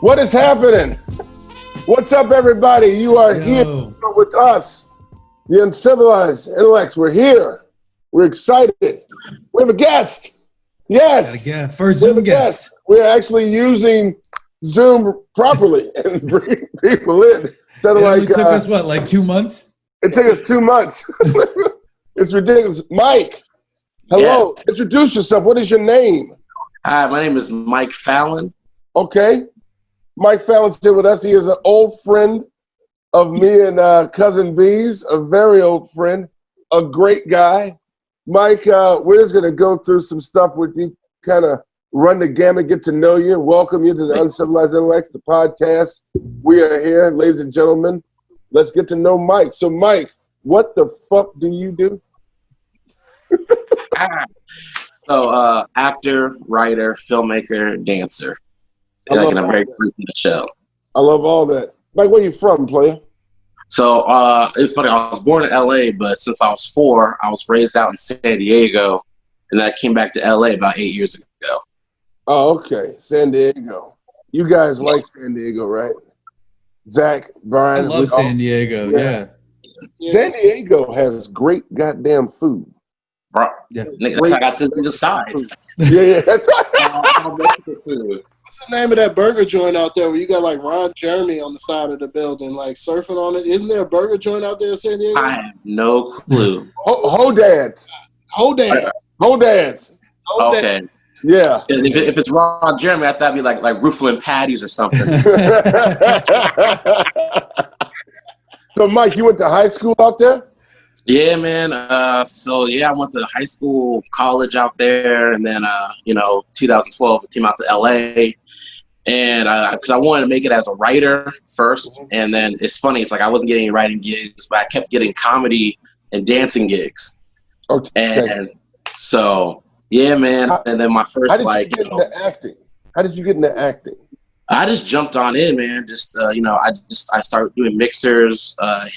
What is happening? What's up, everybody? You are here with us, the Uncivilized Intellects. We're here. We're excited. We have a guest. Yes. First Zoom guest. We're actually using Zoom properly and bringing people in. It took us, like 2 months? It took us 2 months. It's ridiculous. Mike, hello. Yes. Introduce yourself. What is your name? Hi, my name is Mike Fallin. Okay. Mike Fallin's here with us. He is an old friend of me and Cousin B's, a very old friend, a great guy. Mike, we're just going to go through some stuff with you, kind of run the gamut, get to know you, welcome you to the Uncivilized Intellects, the podcast. We are here, ladies and gentlemen. Let's get to know Mike. So, Mike, what the fuck do you do? Actor, writer, filmmaker, dancer. In a very brief nutshell. I love all that. Mike, where you from, player? So it's funny. I was born in LA, but since I was 4, I was raised out in San Diego, and then I came back to LA about 8 years ago. Oh, okay, San Diego. You guys like San Diego, right? Zach, Brian. I love San Diego. Yeah. San Diego has great goddamn food. Bro, that's I got the side. Yeah, that's right. What's the name of that burger joint out there where you got like Ron Jeremy on the side of the building, like surfing on it? Isn't there a burger joint out there in San Diego? I have no clue. Hodad's. Okay. Yeah. If it's Ron Jeremy, I thought it'd be like Rooflin Patties or something. So, Mike, you went to high school out there? Yeah, man. I went to high school, college out there, and then 2012 I came out to LA, and because I wanted to make it as a writer first, and then it's funny, it's like I wasn't getting any writing gigs, but I kept getting comedy and dancing gigs. Okay. And so, yeah, man. And then my first How did you get into acting? I just jumped on in, man. I started doing mixers. I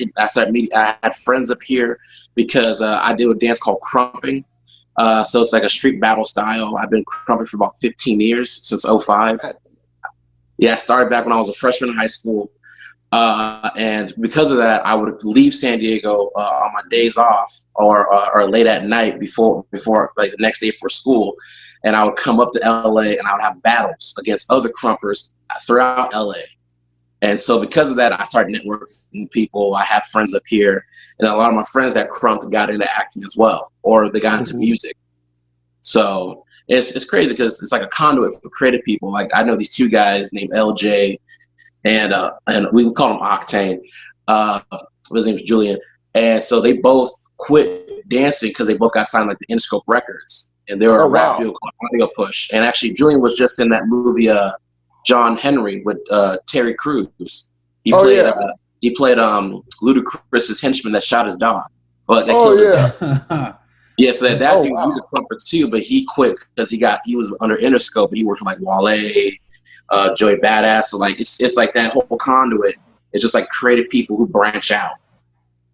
had friends up here because I do a dance called Krumping. So it's like a street battle style. I've been crumping for about 15 years, since 2005. Yeah, I started back when I was a freshman in high school. And because of that, I would leave San Diego on my days off or late at night before like the next day for school. And I would come up to LA and I would have battles against other crumpers throughout LA. And so because of that, I started networking with people. I have friends up here, and a lot of my friends that crumped got into acting as well, or they got into music. So it's crazy because it's like a conduit for creative people. Like I know these 2 guys named LJ and we would call him Octane. His name is Julian. And so they both quit dancing because they both got signed like the Interscope Records. And they were a rap duo called Audio Push. And actually, Julian was just in that movie, John Henry with Terry Crews. He played Ludacris's henchman that shot his dog. But that killed his dog. Yeah, so that dude, he was a crumper too, but he quit because he was under Interscope, and he worked with like Wale, Joey Badass. So like it's like that whole conduit. It's just like creative people who branch out.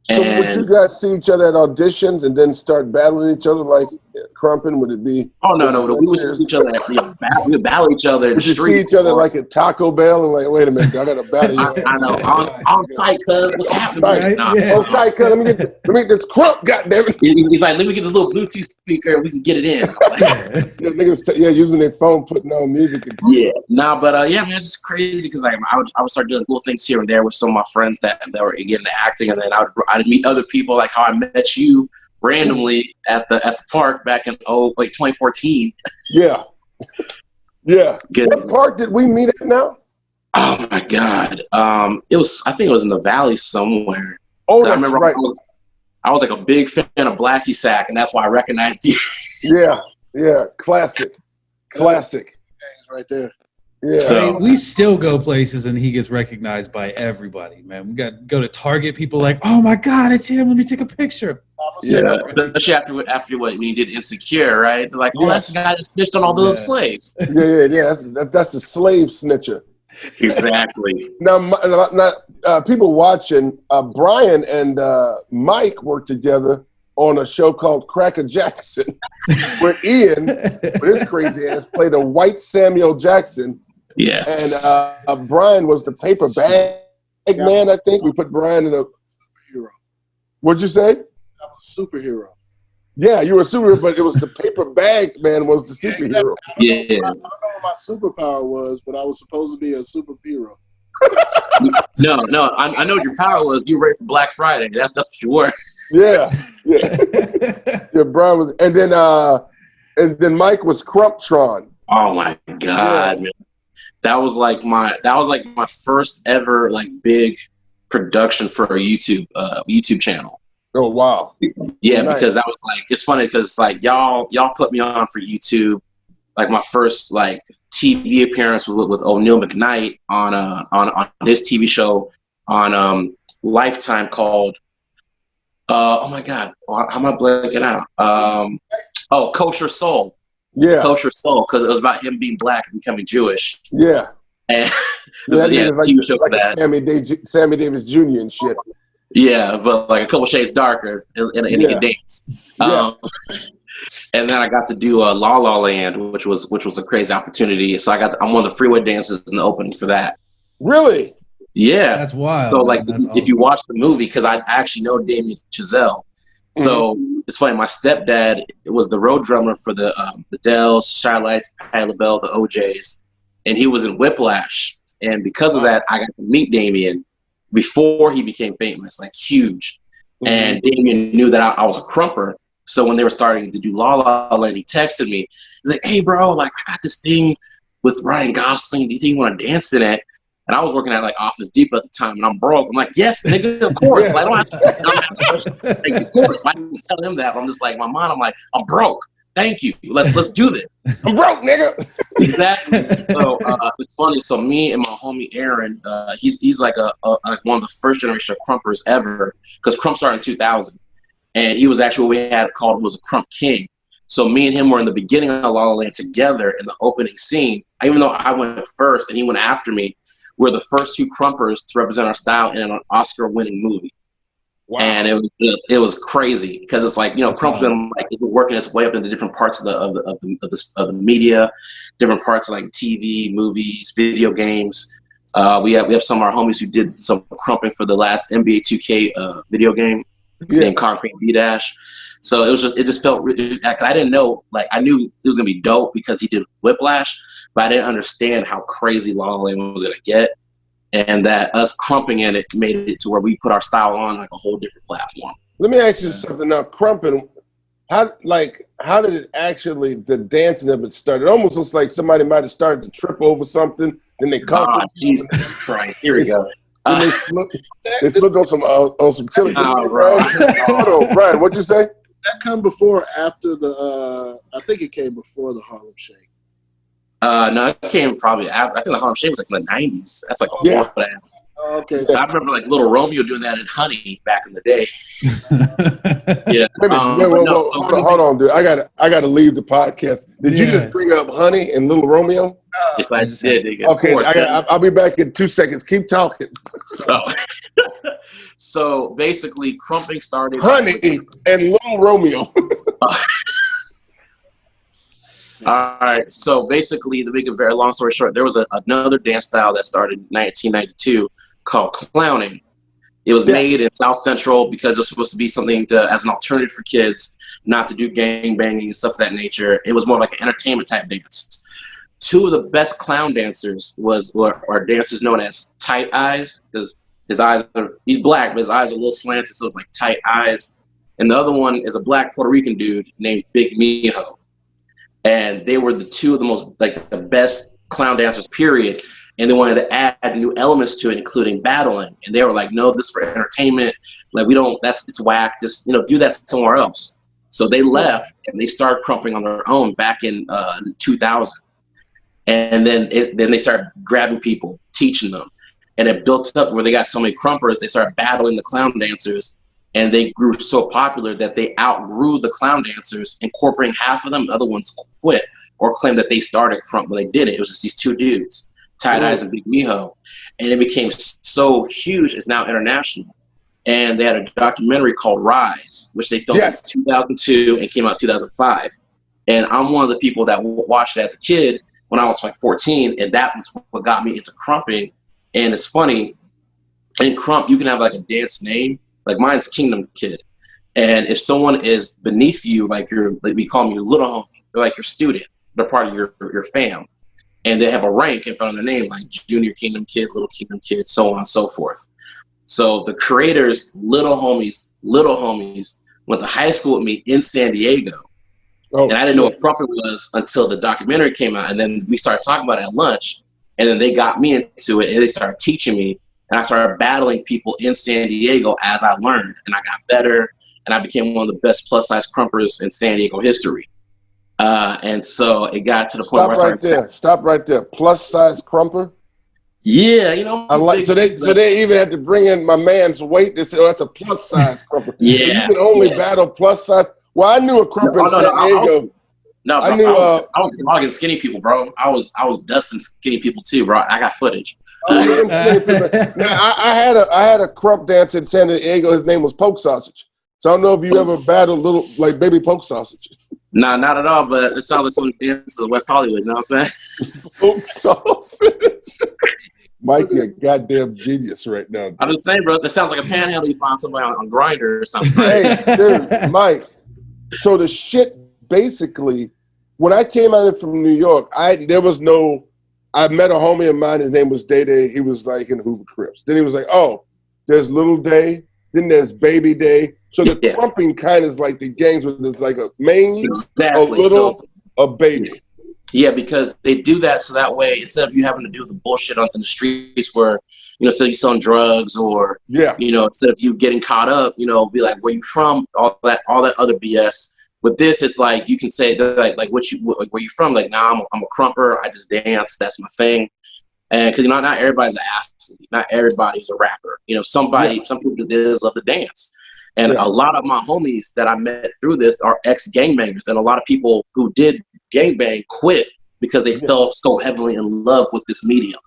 So would you guys see each other at auditions and then start battling each other like Krumping? Would it be? Oh no! We would see each other. We would battle each other in the street. See each other like at Taco Bell and like, wait a minute, I got to battle you. I know. On site, cuz what's happening? Right. On site, cuz let me get this Krump. Goddammit. He's like, let me get this little Bluetooth speaker and we can get it in. Niggas, using their phone, putting on music. Yeah, man, it's just crazy because like I would start doing cool things here and there with some of my friends that were getting into acting, and then I'd meet other people, like how I met you randomly at the park back in 2014. Yeah. What park did we meet at now? Oh my God. I think it was in the Valley somewhere. Oh, that's right. I was like a big fan of Blackie Sack, and that's why I recognized you. Yeah. Classic. Right there. Yeah. So we still go places and he gets recognized by everybody, man. We got to go to Target. People like, oh my God, it's him. Let me take a picture. Yeah. Especially after when you did Insecure, right? They're like, oh, that's the guy that snitched on all those slaves. Yeah. That's the slave snitcher. Exactly. Now, people watching, Brian and Mike worked together on a show called Cracker Jackson, where Ian, with his crazy ass, played a white Samuel Jackson Yes. And Brian was the paper bag man. I think we put Brian in a. Hero. What'd you say? I was a superhero. Yeah, you were a superhero, but it was the paper bag man was the superhero. Yeah. I don't know what my superpower was, but I was supposed to be a superhero. No, I know what your power was. You were ready for Black Friday. That's what you were. Yeah. Yeah, Brian was, and then Mike was Crumptron. Oh my God, man. That was like my first ever like big production for a YouTube channel. Oh wow. Yeah, Nice. because that was like, it's funny because like y'all put me on for YouTube. Like my first like TV appearance with O'Neal McKnight on his TV show on Lifetime called oh my God, how am I blanking out? Kosher Soul. Yeah. Kosher Soul, because it was about him being black and becoming Jewish. Yeah. And Yeah, TV show for that. Sammy Davis Jr. and shit. Yeah, but like a couple shades darker and he could dance. And then I got to do La La Land, which was a crazy opportunity. So I'm one of the freeway dancers in the opening for that. Really? Yeah. That's wild. So like man. if you watch the movie, because I actually know Damien Chazelle. So it's funny, my stepdad was the road drummer for the Dells, Shy Lights, Patti LaBelle, the OJs, and he was in Whiplash. And because of that, I got to meet Damien before he became famous, like huge. And Damien knew that I was a crumper. So when they were starting to do La La Land, he texted me. He's like, "Hey, bro, like I got this thing with Ryan Gosling. Do you think you want to dance in it?" And I was working at like Office Depot at the time, and I'm broke. I'm like, "Yes, nigga, of course." Like, I don't have to. Like, of course, I didn't tell him that. I'm just like, my mind. I'm like, "I'm broke. Thank you. Let's do this." I'm broke, nigga. Exactly. So it's funny. So me and my homie Aaron, he's like like one of the first generation of crumpers ever, because Krump started in 2000. And he was actually what we had called was a Krump King. So me and him were in the beginning of La La Land together in the opening scene. Even though I went first and he went after me, we're the first two Krumpers to represent our style in an Oscar-winning movie. Wow. And it was crazy because it's like, Krump's been like working its way up into different parts of the media, different parts of like TV, movies, video games. We have some of our homies who did some crumping for the last NBA 2K video game. Named Concrete B-Dash. So it just felt really, I didn't know, like I knew it was gonna be dope because he did Whiplash, but I didn't understand how crazy La La Land was gonna get, and that us crumping in it made it to where we put our style on like a whole different platform. Let me ask you something now, Crumping. How did it actually, the dancing of it started? It almost looks like somebody might have started to trip over something, then they caught Jesus Christ. Here we go. They slipped on some chili. Brian, what'd you say? That come before or after the I think it came before the Harlem Shake. No, it came probably after. I think the Harlem Shake was like in the 90s. That's like a long dance. Okay. So I remember like Little Romeo doing that in Honey back in the day. Yeah. Hold on, dude. I gotta leave the podcast. Did you just bring up Honey and Little Romeo? Yes, I did. Okay, I'll be back in 2 seconds. Keep talking. Oh. So basically, crumping started. Honey and Little Romeo. All right. So basically, to make a very long story short, there was another dance style that started in 1992 called clowning. It was made in South Central because it was supposed to be something as an alternative for kids, not to do gang banging and stuff of that nature. It was more like an entertainment type dance. Two of the best clown dancers are dancers known as Tight Eyes, because he's black, but his eyes are a little slanted, so it's like tight eyes. And the other one is a black Puerto Rican dude named Big Mijo. And they were the two of the best clown dancers, period. And they wanted to add new elements to it, including battling. And they were like, "No, this is for entertainment. Like, it's whack. Just, do that somewhere else." So they left and they started crumping on their own back in 2000. And then they started grabbing people, teaching them. And it built up where they got so many crumpers, they started battling the clown dancers. And they grew so popular that they outgrew the clown dancers, incorporating half of them. The other ones quit or claimed that they started Krump when they did it. It was just these two dudes, Tight Eyes and Big Mijo. And it became so huge, it's now international. And they had a documentary called Rise, which they filmed in 2002 and came out in 2005. And I'm one of the people that watched it as a kid when I was like 14, and that was what got me into crumping. And it's funny, in Krump, you can have like a dance name. Like mine's Kingdom Kid. And if someone is beneath you, like we call them your little homie, they're like your student, they're part of your fam. And they have a rank in front of their name, like Junior Kingdom Kid, Little Kingdom Kid, so on and so forth. So the creators, little homies, went to high school with me in San Diego. And I didn't know what Krump was until the documentary came out. And then we started talking about it at lunch. And then they got me into it and they started teaching me. And I started battling people in San Diego as I learned. And I got better. And I became one of the best plus-size crumpers in San Diego history. And so it got to the point where I started... Stop right there. Plus-size crumper? Yeah, you know. I like, so they even had to bring in my man's weight. They said, oh, that's a plus-size crumper. Yeah. So you can only battle plus-size. Well, I knew a crumper in San Diego. No, bro, I was blogging skinny people, bro. I was dusting skinny people too, bro. I got footage. Now, I had a crump dancer in San Diego. His name was Poke Sausage. So I don't know if you ever battled little like baby poke sausage. Nah, not at all. But it sounds like some dances of West Hollywood. You know what I'm saying? Poke sausage. Mike, you're a goddamn genius right now. Dude. I'm just saying, bro. That sounds like a panhandle. You find somebody on Grindr or something. Hey, dude, Mike. So the shit basically, when I came out from New York, I met a homie of mine. His name was Day Day. He was like in Hoover Crips. Then he was like, oh, there's Little Day. Then there's Baby Day. So the crumping kind of is like the gangs where there's like a main, a little, a baby. Yeah, because they do that so that way instead of you having to do the bullshit on the streets where, instead of you selling drugs or, instead of you getting caught up, be like, where you from? All that other BS. With this, it's like you can say like where you from? Like, nah, I'm a crumper. I just dance. That's my thing. And because not everybody's an athlete, not everybody's a rapper. Some people do this, love to dance. And a lot of my homies that I met through this are ex-gangbangers. And a lot of people who did gangbang quit because they fell so heavily in love with this medium.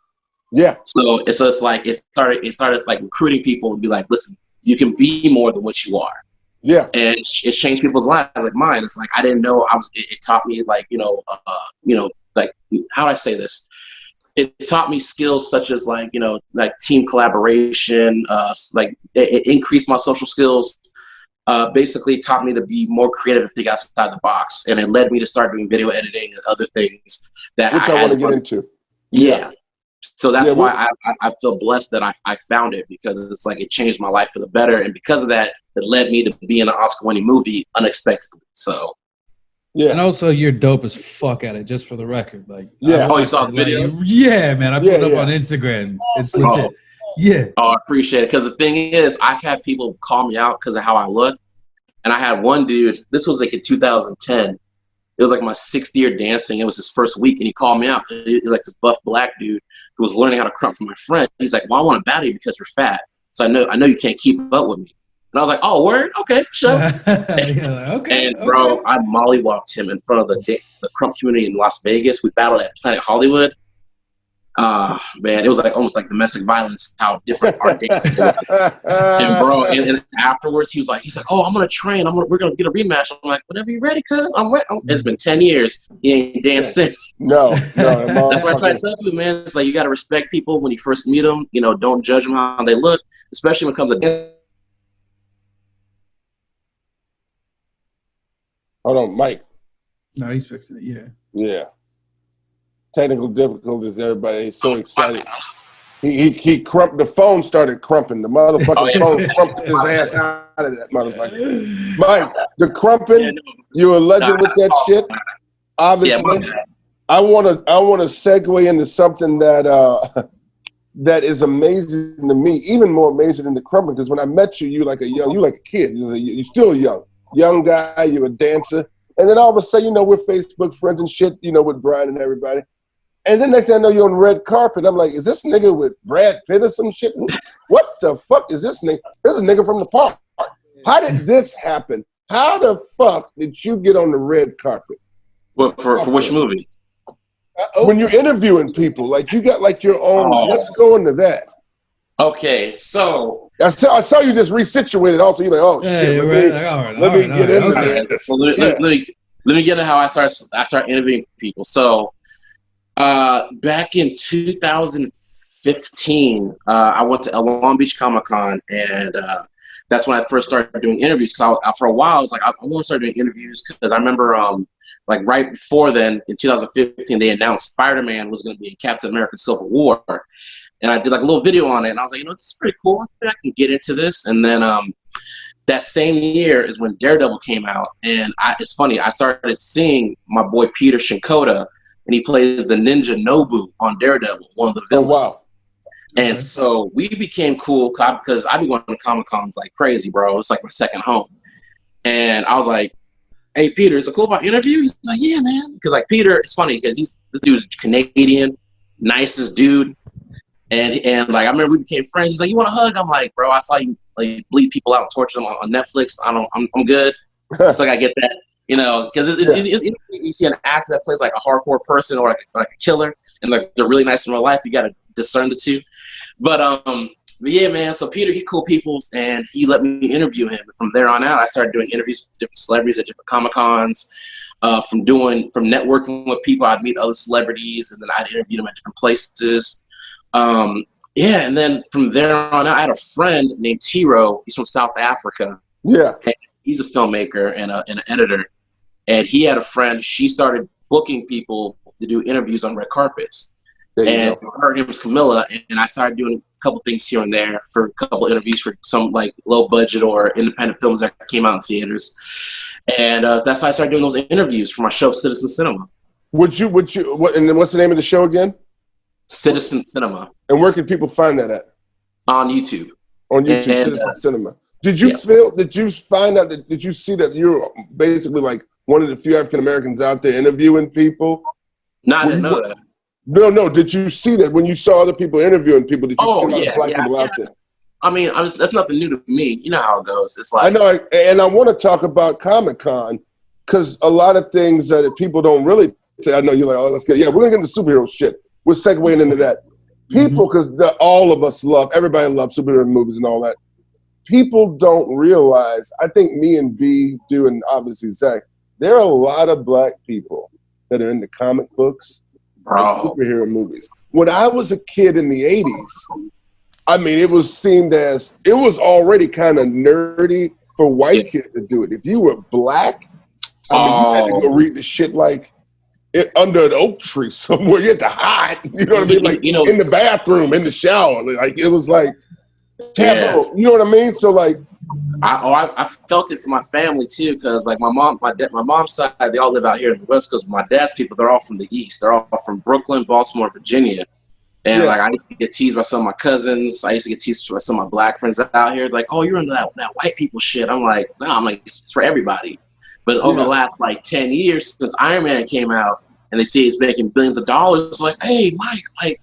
Yeah. So it's like it started like recruiting people and be like, listen, you can be more than what you are. Yeah. And it changed people's lives like mine. It's like I didn't know it taught me like, like how do I say this? It taught me skills such as like team collaboration, like it increased my social skills, basically taught me to be more creative and think outside the box. And it led me to start doing video editing and other things that I want to get into. Yeah. So that's why I feel blessed that I found it, because it's like it changed my life for the better. And because of that, it led me to be in an Oscar-winning movie unexpectedly. So. Yeah, and also you're dope as fuck at it. Just for the record, like you saw the video? Yeah, man, I put it up on Instagram. It's legit. Yeah. Oh, I appreciate it. Because the thing is, I've had people call me out because of how I look, and I had one dude. This was like in 2010. It was like my 6th year dancing. It was his first week, and he called me out. He was like this buff black dude who was learning how to crump from my friend. He's like, "Well, I want to battle you because you're fat. So I know you can't keep up with me." And I was like, "Oh, word? Okay, sure." And bro, I mollywalked him in front of the Krump community in Las Vegas. We battled at Planet Hollywood. Man, it was like almost like domestic violence. How different our dancing was. And bro, and afterwards, he's like, "Oh, I'm gonna train. We're gonna get a rematch." I'm like, "Whenever you're ready, cuz I'm ready." It's been 10 years. He ain't danced since. No. That's why I try to tell you, man. It's like you gotta respect people when you first meet them. Don't judge them how they look, especially when it comes to dance. Hold on, Mike. No, he's fixing it. Yeah. Yeah. Technical difficulties, everybody. He's so excited. He crumped. The phone started crumping. The motherfucking phone crumped his ass out of that motherfucker. Mike, the crumping, you're a legend with that shit. Obviously. I want to segue into something that is amazing to me, even more amazing than the crumping, because when I met you, you like a kid. You're still young guy, you're a dancer. And then all of a sudden, we're Facebook friends and shit, with Brian and everybody. And then next thing I know, you're on the red carpet. I'm like, is this nigga with Brad Pitt or some shit? What the fuck is this nigga? This is a nigga from the park. How did this happen? How the fuck did you get on the red carpet? Well, for which movie? When you're interviewing people, like you got like your own, let's go into that. Okay, so I saw you just resituated. Also, you're like, oh shit, let me get into this. Well, let me get into how I start interviewing people. So, Back in 2015, I went to Long Beach Comic Con, and that's when I first started doing interviews. Cause for a while, I was like, I want to start doing interviews because I remember, like right before then, in 2015, they announced Spider-Man was going to be in Captain America: Civil War, and I did like a little video on it, and I was like, this is pretty cool. I think I can get into this. And then that same year is when Daredevil came out, and it's funny. I started seeing my boy Peter Shinkoda, and he plays the ninja Nobu on Daredevil, one of the villains. Oh, wow. And so we became cool because I've been going to Comic Cons like crazy, bro. It's like my second home. And I was like, "Hey, Peter, is it cool if I interview?" He's like, "Yeah, man." Because like Peter, it's funny because this dude's Canadian, nicest dude. And like I remember we became friends. He's like, "You want a hug?" I'm like, "Bro, I saw you like bleed people out and torture them on Netflix. I'm good." So like, I get that, because you see an actor that plays like a hardcore person or like a killer, and like they're really nice in real life. You got to discern the two. But yeah, man. So Peter, he cool peoples, and he let me interview him. And from there on out, I started doing interviews with different celebrities at different Comic Cons. From networking with people, I'd meet other celebrities, and then I'd interview them at different places. Yeah, and then from there on out, I had a friend named Tiro. He's from South Africa. Yeah. And he's a filmmaker and an editor. And he had a friend. She started booking people to do interviews on red carpets. And her name was Camilla, and I started doing a couple things here and there for a couple interviews for some like low budget or independent films that came out in theaters. And that's why I started doing those interviews for my show, Citizen Cinema. And then what's the name of the show again? Citizen Cinema. And where can people find that at? On YouTube. On YouTube, Citizen Cinema. Did you did you find out did you see that you're basically like one of the few African Americans out there interviewing people? No, I didn't know that. No. Did you see that when you saw other people interviewing people? Did you see a lot of black people out there? I mean, that's nothing new to me. You know how it goes. It's like I know, and I want to talk about Comic-Con because a lot of things that people don't really say. I know you're like, oh, let's get we're gonna get into superhero shit. We're segueing into that. People, because all of us everybody loves superhero movies and all that. People don't realize. I think me and B do, and obviously Zach. There are a lot of black people that are into comic books. Superhero movies. When I was a kid in the 80s, I mean, it was already kind of nerdy for white kids to do it. If you were black, I mean, you had to go read the shit like under an oak tree somewhere. You had to hide. You know what I mean? Like in the bathroom, in the shower. Like it was like taboo. You know what I mean? So like, I felt it for my family too, because like my mom's side, they all live out here in the West Coast. My dad's people, they're all from the East. They're all from Brooklyn, Baltimore, Virginia. And like I used to get teased by some of my cousins. I used to get teased by some of my black friends out here. Like, oh, you're into that white people shit. I'm like, no, it's for everybody. But over the last like 10 years since Iron Man came out, and they see he's making billions of dollars, like, hey, Mike, like,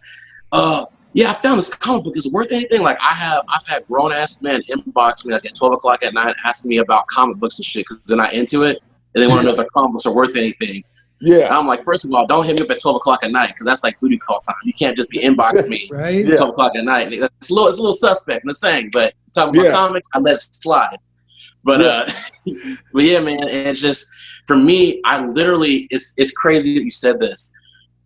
yeah, I found this comic book. Is it worth anything? Like, I've had grown ass men inbox me like at 12 o'clock at night asking me about comic books and shit because they're not into it and they want to know if their comic books are worth anything. Yeah. And I'm like, first of all, don't hit me up at 12 o'clock at night because that's like booty call time. You can't just be inboxing me at 12 o'clock at night. It's a little suspect, I'm just saying. But talking about comics, I let it slide. But but yeah, man, and it's just for me, I literally it's crazy that you said this.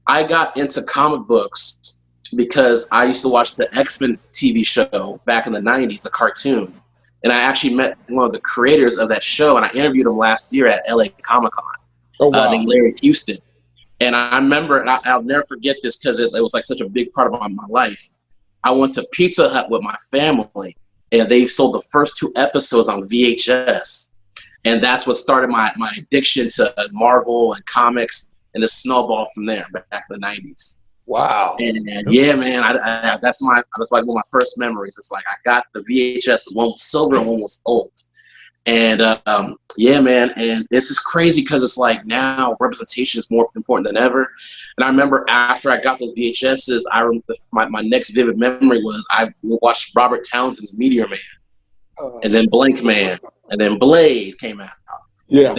I got into comic books because I used to watch the X-Men TV show back in the 90s, the cartoon. And I actually met one of the creators of that show, and I interviewed him last year at LA Comic-Con. Oh, wow. Named Larry Houston. And I remember, and I'll never forget this because it was like such a big part of my life. I went to Pizza Hut with my family, and they sold the first 2 episodes on VHS. And that's what started my addiction to Marvel and comics, and the snowball from there back in the 90s. Wow. And yeah, man, that's like one of my first memories. It's like I got the VHS because one was silver and one was old. And yeah, man, and this is crazy because it's like now representation is more important than ever. And I remember after I got those VHSs, my next vivid memory was I watched Robert Townsend's Meteor Man, and then Blank Man, and then Blade came out. Yeah,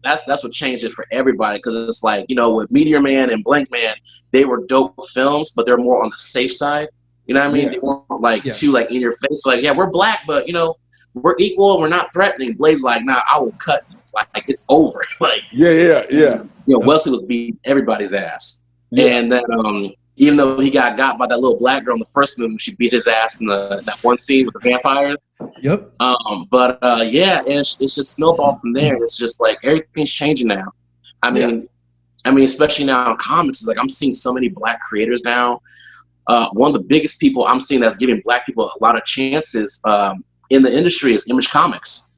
that's what changed it for everybody because it's like, with Meteor Man and Blank Man, they were dope films, but they're more on the safe side. You know what I mean? They weren't like too like in your face. Like, yeah, we're black, but we're equal. We're not threatening. Blade's like, nah, I will cut you. It's like it's over. Like, yeah. Wesley was beating everybody's ass. And then even though he got by that little black girl in the first movie, she beat his ass in that one scene with the vampires. Yep. Yeah, and it's just snowballed from there. It's just like everything's changing now. I mean, especially now in comics, it's like I'm seeing so many black creators now. One of the biggest people I'm seeing that's giving black people a lot of chances in the industry is Image Comics.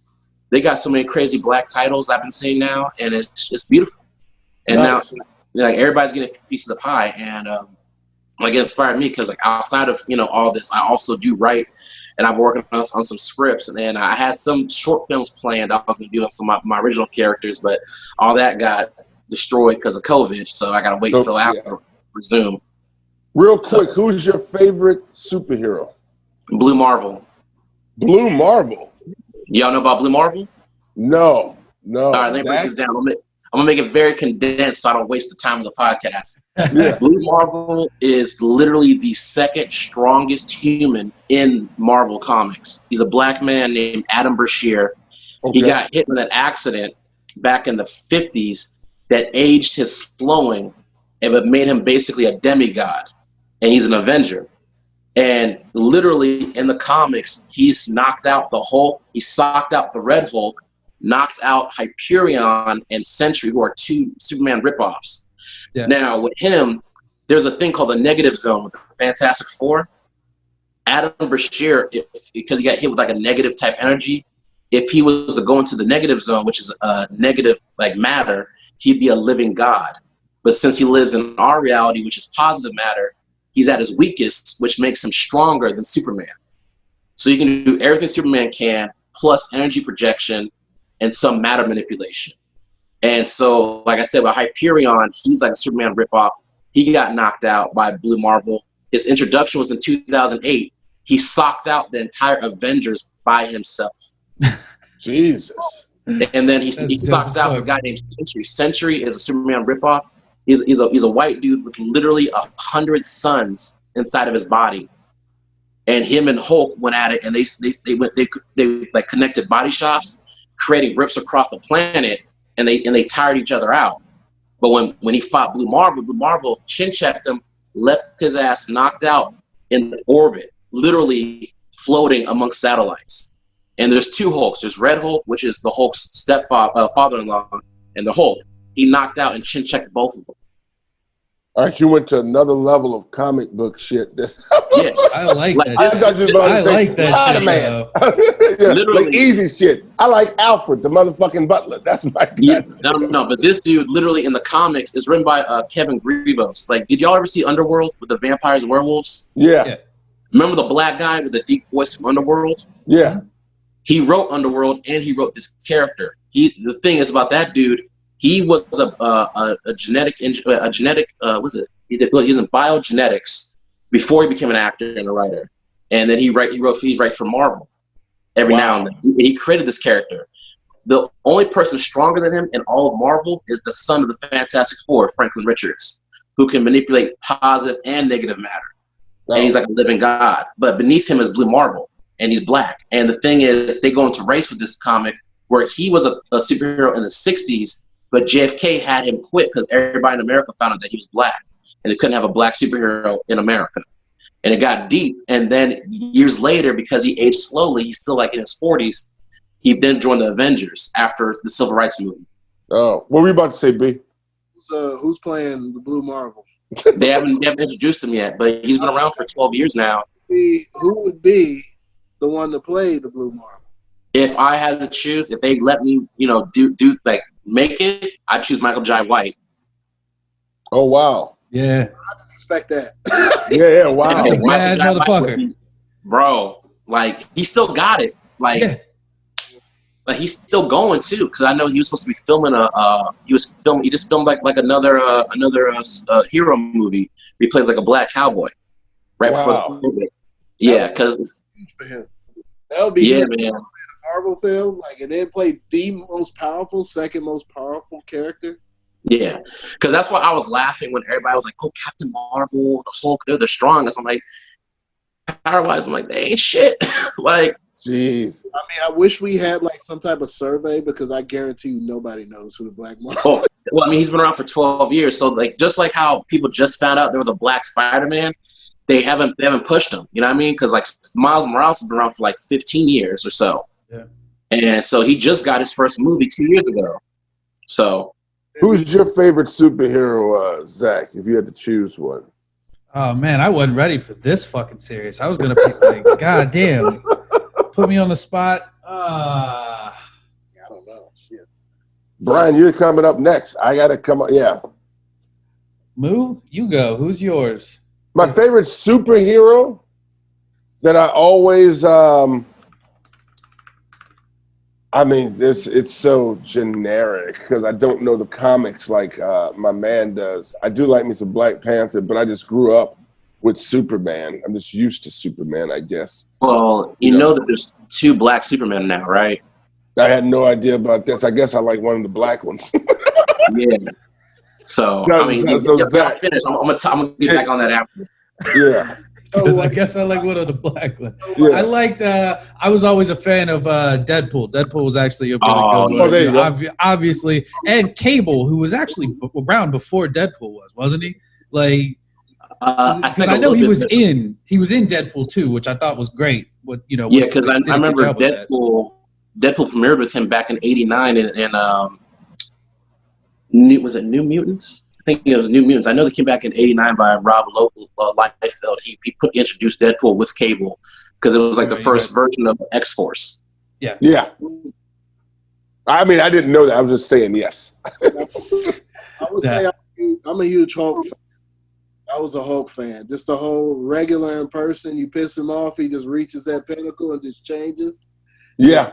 They got so many crazy black titles I've been seeing now, and it's beautiful. And Nice. now, like, everybody's getting a piece of the pie, and like, it inspired me because, like, outside of all this, I also do write, and I'm working on some scripts, and I had some short films planned. I was going to do some of my original characters, but all that got destroyed because of COVID, so I got to wait until after to resume. Real quick, who's your favorite superhero? Blue Marvel. Blue Marvel? Y'all know about Blue Marvel? No. All right, let me break this down. I'm gonna make it very condensed so I don't waste the time of the podcast. Yeah. Blue Marvel is literally the second strongest human in Marvel Comics. He's a black man named Adam Brashear. Okay. He got hit in an accident back in the 50s that aged his slowing and it made him basically a demigod. And he's an Avenger. And literally in the comics, he's knocked out the Hulk, he socked out the Red Hulk, knocked out Hyperion and Sentry, who are two Superman ripoffs. Yeah. Now, with him, there's a thing called the negative zone with the Fantastic Four. Adam Brashear, because he got hit with like a negative type energy, if he was to go into the negative zone, which is a negative like matter, he'd be a living god. But since he lives in our reality, which is positive matter, he's at his weakest, which makes him stronger than Superman. So you can do everything Superman can, plus energy projection and some matter manipulation. And so, like I said, with Hyperion, he's like a Superman ripoff. He got knocked out by Blue Marvel. His introduction was in 2008. He socked out the entire Avengers by himself. Jesus. And then he socked out a guy named Sentry. Sentry is a Superman ripoff. He's a white dude with literally 100 suns inside of his body. And him and Hulk went at it, and they like connected body shops, creating rips across the planet, and they tired each other out. But when he fought Blue Marvel chin checked him, left his ass knocked out in orbit, literally floating amongst satellites. And there's two Hulks. There's Red Hulk, which is the Hulk's father-in-law, and the Hulk. He knocked out and chin checked both of them. All right, you went to another level of comic book shit. Yeah, I like that. I thought you was about to say like that Spider-Man. shit, Yeah, Literally. like easy shit. I like Alfred, the motherfucking butler. That's my guy. Yeah, no, but this dude, literally in the comics, is written by Kevin Grevos. Like, did y'all ever see Underworld with the vampires and werewolves? Yeah. Remember the black guy with the deep voice from Underworld? Yeah. He wrote Underworld and he wrote this character. The thing is about that dude, he was a genetic was it? He was in biogenetics before he became an actor and a writer. And then he's right for Marvel every now and then. He created this character. The only person stronger than him in all of Marvel is the son of the Fantastic Four, Franklin Richards, who can manipulate positive and negative matter. Oh. And he's like a living god. But beneath him is Blue Marvel, and he's black. And the thing is, they go into race with this comic where he was a superhero in the 60s, but JFK had him quit because everybody in America found out that he was black, and they couldn't have a black superhero in America. And it got deep. And then years later, because he aged slowly, he's still like in his 40s, he then joined the Avengers after the Civil Rights Movement. Oh, what were you about to say, B? Who's playing the Blue Marvel? They haven't introduced him yet, but he's been around for 12 years now. Who would be the one to play the Blue Marvel? If I had to choose, if they let me, do like make it, I'd choose Michael Jai White. Oh, wow. Yeah. I didn't expect that. Yeah, wow. He's a bad motherfucker. Bro, like, he still got it. Like, Yeah. But he's still going too, because I know he was supposed to be filming he just filmed like another hero movie. He plays like a black cowboy right before the movie. Yeah, because for him. That'll be man. a Marvel film, like, and then play the second most powerful character. Yeah, because that's why I was laughing when everybody was like, "Oh, Captain Marvel, the Hulk, they're the strongest." I'm like, power-wise, I'm like, they ain't shit. Like, Jeez. I mean, I wish we had like some type of survey because I guarantee you nobody knows who the Black Marvel. oh, well, I mean, he's been around for 12 years. So, like, just like how people just found out there was a Black Spider-Man, they haven't pushed him. You know what I mean? Because like Miles Morales has been around for like 15 years or so. Yeah. And so he just got his first movie 2 years ago. So, Who's your favorite superhero, Zach? If you had to choose one. Oh man, I wasn't ready for this fucking series. I was gonna pick like, God damn, put me on the spot. I don't know. Shit. Brian, you're coming up next. I gotta come up. Yeah. Moo, you go. Who's yours? My favorite superhero that I always I mean, it's so generic because I don't know the comics like my man does. I do like me some Black Panther, but I just grew up with Superman. I'm just used to Superman, I guess. well, you know that there's 2 Black Supermen now, right? I had no idea about this. I guess I like one of the black ones. Yeah. So, No, I mean, Zach, finish. I'm gonna get back on that after. yeah. Because I guess I like one of the black ones. Yeah. I liked. I was always a fan of Deadpool. Deadpool was actually a really good one. Oh, there you go. Obviously, and Cable, who was actually around before Deadpool wasn't he? Like, because I know he was in Deadpool 2, which I thought was great. What Yeah, because I remember Deadpool premiered with him back in '89, and was it New Mutants? I think it was New Mutants. I know they came back in '89 by Rob Liefeld. He introduced Deadpool with Cable because it was like the first version of X-Force. Yeah. Yeah. I mean, I didn't know that. I was just saying yes. I would say I'm a huge Hulk fan. I was a Hulk fan. Just the whole regular in person, you piss him off, he just reaches that pinnacle and just changes. Yeah.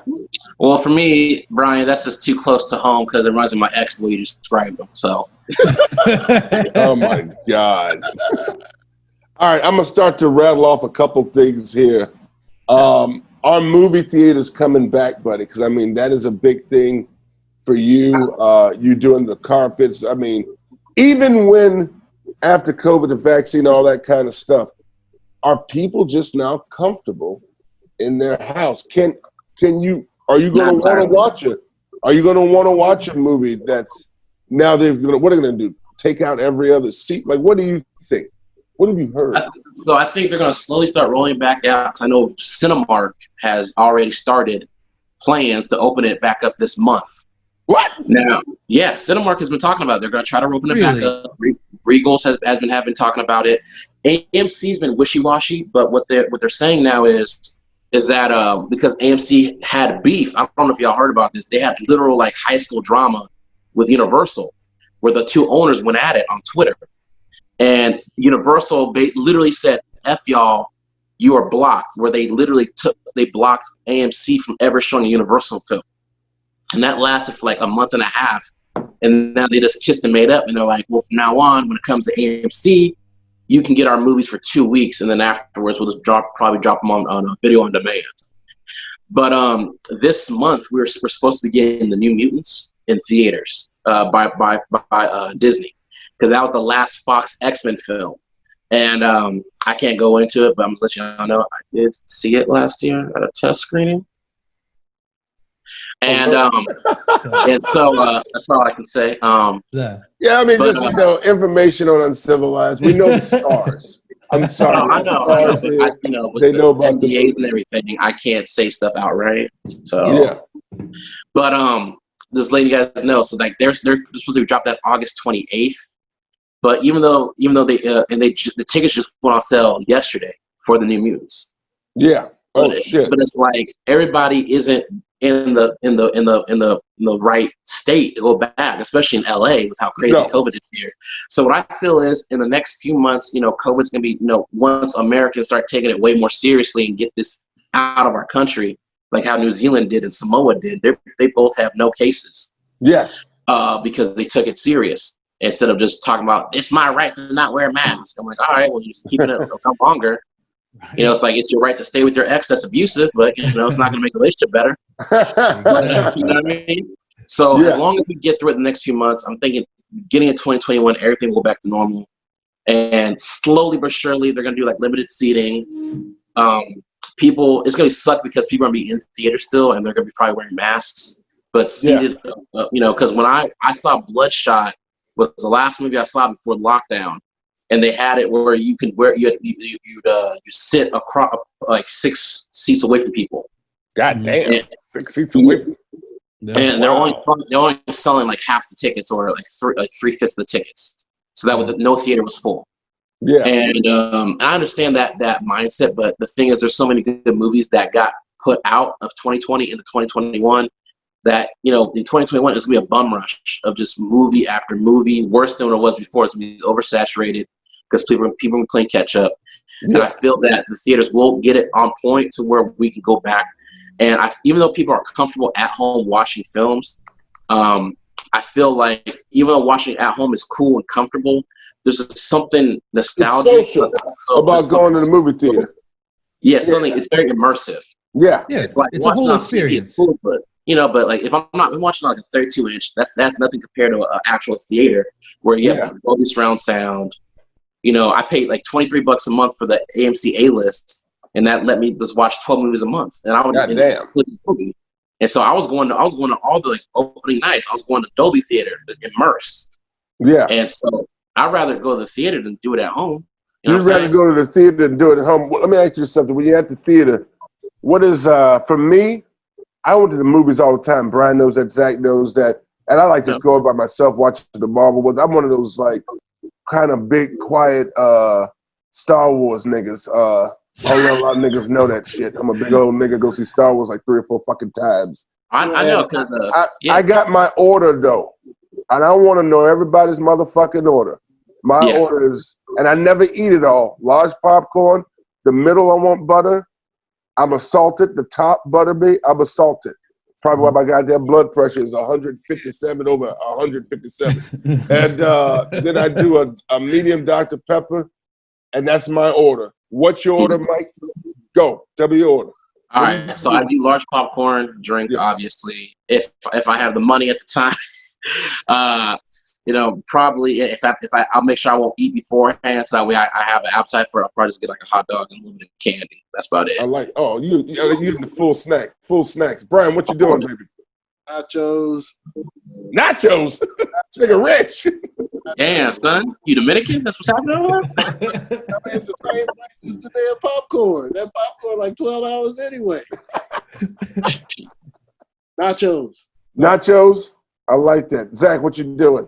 Well, for me, Brian, that's just too close to home because it reminds me of my ex the way you described him. So. Oh my God. All right, I'm gonna start to rattle off a couple things here. Our movie theater's coming back, buddy, because I mean that is a big thing for you. You doing the carpets. I mean, even when after COVID, the vaccine, all that kind of stuff, are people just now comfortable in their house? Are you going to want to watch it? Are you going to want to watch a movie that's now what are they going to do? Take out every other seat? Like, what do you think? What have you heard? I think they're going to slowly start rolling back out. Because I know Cinemark has already started plans to open it back up this month. What? Now, yeah, Cinemark has been talking about it. They're going to try to open it back up. Regals has been talking about it. AMC's been wishy-washy, but what they're saying now is that because AMC had beef. I don't know if y'all heard about this. They had literal like high school drama with Universal, where the 2 owners went at it on Twitter, and Universal literally said, "F y'all, you are blocked." Where they literally blocked AMC from ever showing a Universal film. And that lasted for like a month and a half. And now they just kissed and made up. And they're like, well, from now on, when it comes to AMC, you can get our movies for 2 weeks. And then afterwards, we'll just probably drop them on a video on demand. But this month, we're supposed to be getting the New Mutants in theaters by Disney. Because that was the last Fox X-Men film. And I can't go into it, but I'm going to let you know I did see it last year at a test screening. And and so that's all I can say. Yeah, I mean, just information on Uncivilized. We know the stars. I'm sorry. I know, but they know about the NDAs and everything. I can't say stuff outright. So yeah. But just letting you guys know. So like they're supposed to drop that August 28th. But even though the tickets just went on sale yesterday for the New Mutants. Yeah. Shit. But it's like everybody isn't in the right state to go back, especially in LA with how crazy COVID is here. So what I feel is in the next few months, COVID's gonna be, once Americans start taking it way more seriously and get this out of our country, like how New Zealand did and Samoa did, they both have no cases. Yes. Because they took it serious instead of just talking about it's my right to not wear a mask. I'm like, all right, well, just keep it up longer. It's like it's your right to stay with your ex that's abusive, but it's not going to make the relationship better. You know what I mean? So as long as we get through it the next few months, I'm thinking getting in 2021, everything will go back to normal. And slowly but surely, they're going to do like limited seating. people, it's gonna suck because people are gonna be in theater still, and they're gonna be probably wearing masks. But seated, because when I saw Bloodshot was the last movie I saw before lockdown, and they had it where you could wear you sit across like 6 seats away from people. God damn, and 6 seats away from. And they're only selling like half the tickets, or like 3/5 of the tickets, so that no theater was full. Yeah, and I understand that mindset, but the thing is, there's so many good movies that got put out of 2020 into 2021 that, in 2021 it's gonna be a bum rush of just movie after movie, worse than what it was before. It's gonna be oversaturated because people are playing catch up, and I feel that the theaters will get it on point to where we can go back. And even though people are comfortable at home watching films, I feel like even though watching at home is cool and comfortable, there's something nostalgic about going to the movie theater. Yeah, something. It's very immersive. Yeah, it's like it's a whole experience. Cool, but like if I'm watching like a 32-inch, that's nothing compared to an actual theater where you have Dolby surround sound. I paid like $23 a month for the AMC A-list. And that let me just watch 12 movies a month, and I would. Goddamn. And so I was going to all the opening nights. I was going to Dolby Theater, immersed. Yeah. And so I'd rather go to the theater than do it at home. You'd rather go to the theater than do it at home. Well, let me ask you something. When you're at the theater, what is for me? I went to the movies all the time. Brian knows that. Zach knows that, and I like just going by myself watching the Marvel ones. I'm one of those like kind of big, quiet Star Wars niggas. A lot of niggas know that shit. I'm a big old nigga, go see Star Wars like 3 or 4 fucking times. I know, because I got my order though, and I want to know everybody's motherfucking order. My order is, and I never eat it all. Large popcorn, the middle I want butter. I'm a salted. The top butter me. I'm a salted. Probably why my goddamn blood pressure is 157 over 157. And then I do a medium Dr. Pepper, and that's my order. What's your order, Mike? Go. Tell me your order. All right. So I do large popcorn, drink, obviously. If I have the money at the time, probably I'll make sure I won't eat beforehand, so that way I have an appetite for it. I'll probably just get like a hot dog and a little bit of candy. That's about it. I like. Oh, you the full snacks. Brian, what you doing, baby? Nachos. This nigga rich. Damn, son. You Dominican? That's what's happening over there? It's the same price as the damn popcorn. That popcorn like $12 anyway. Nachos. I like that. Zach, what you doing?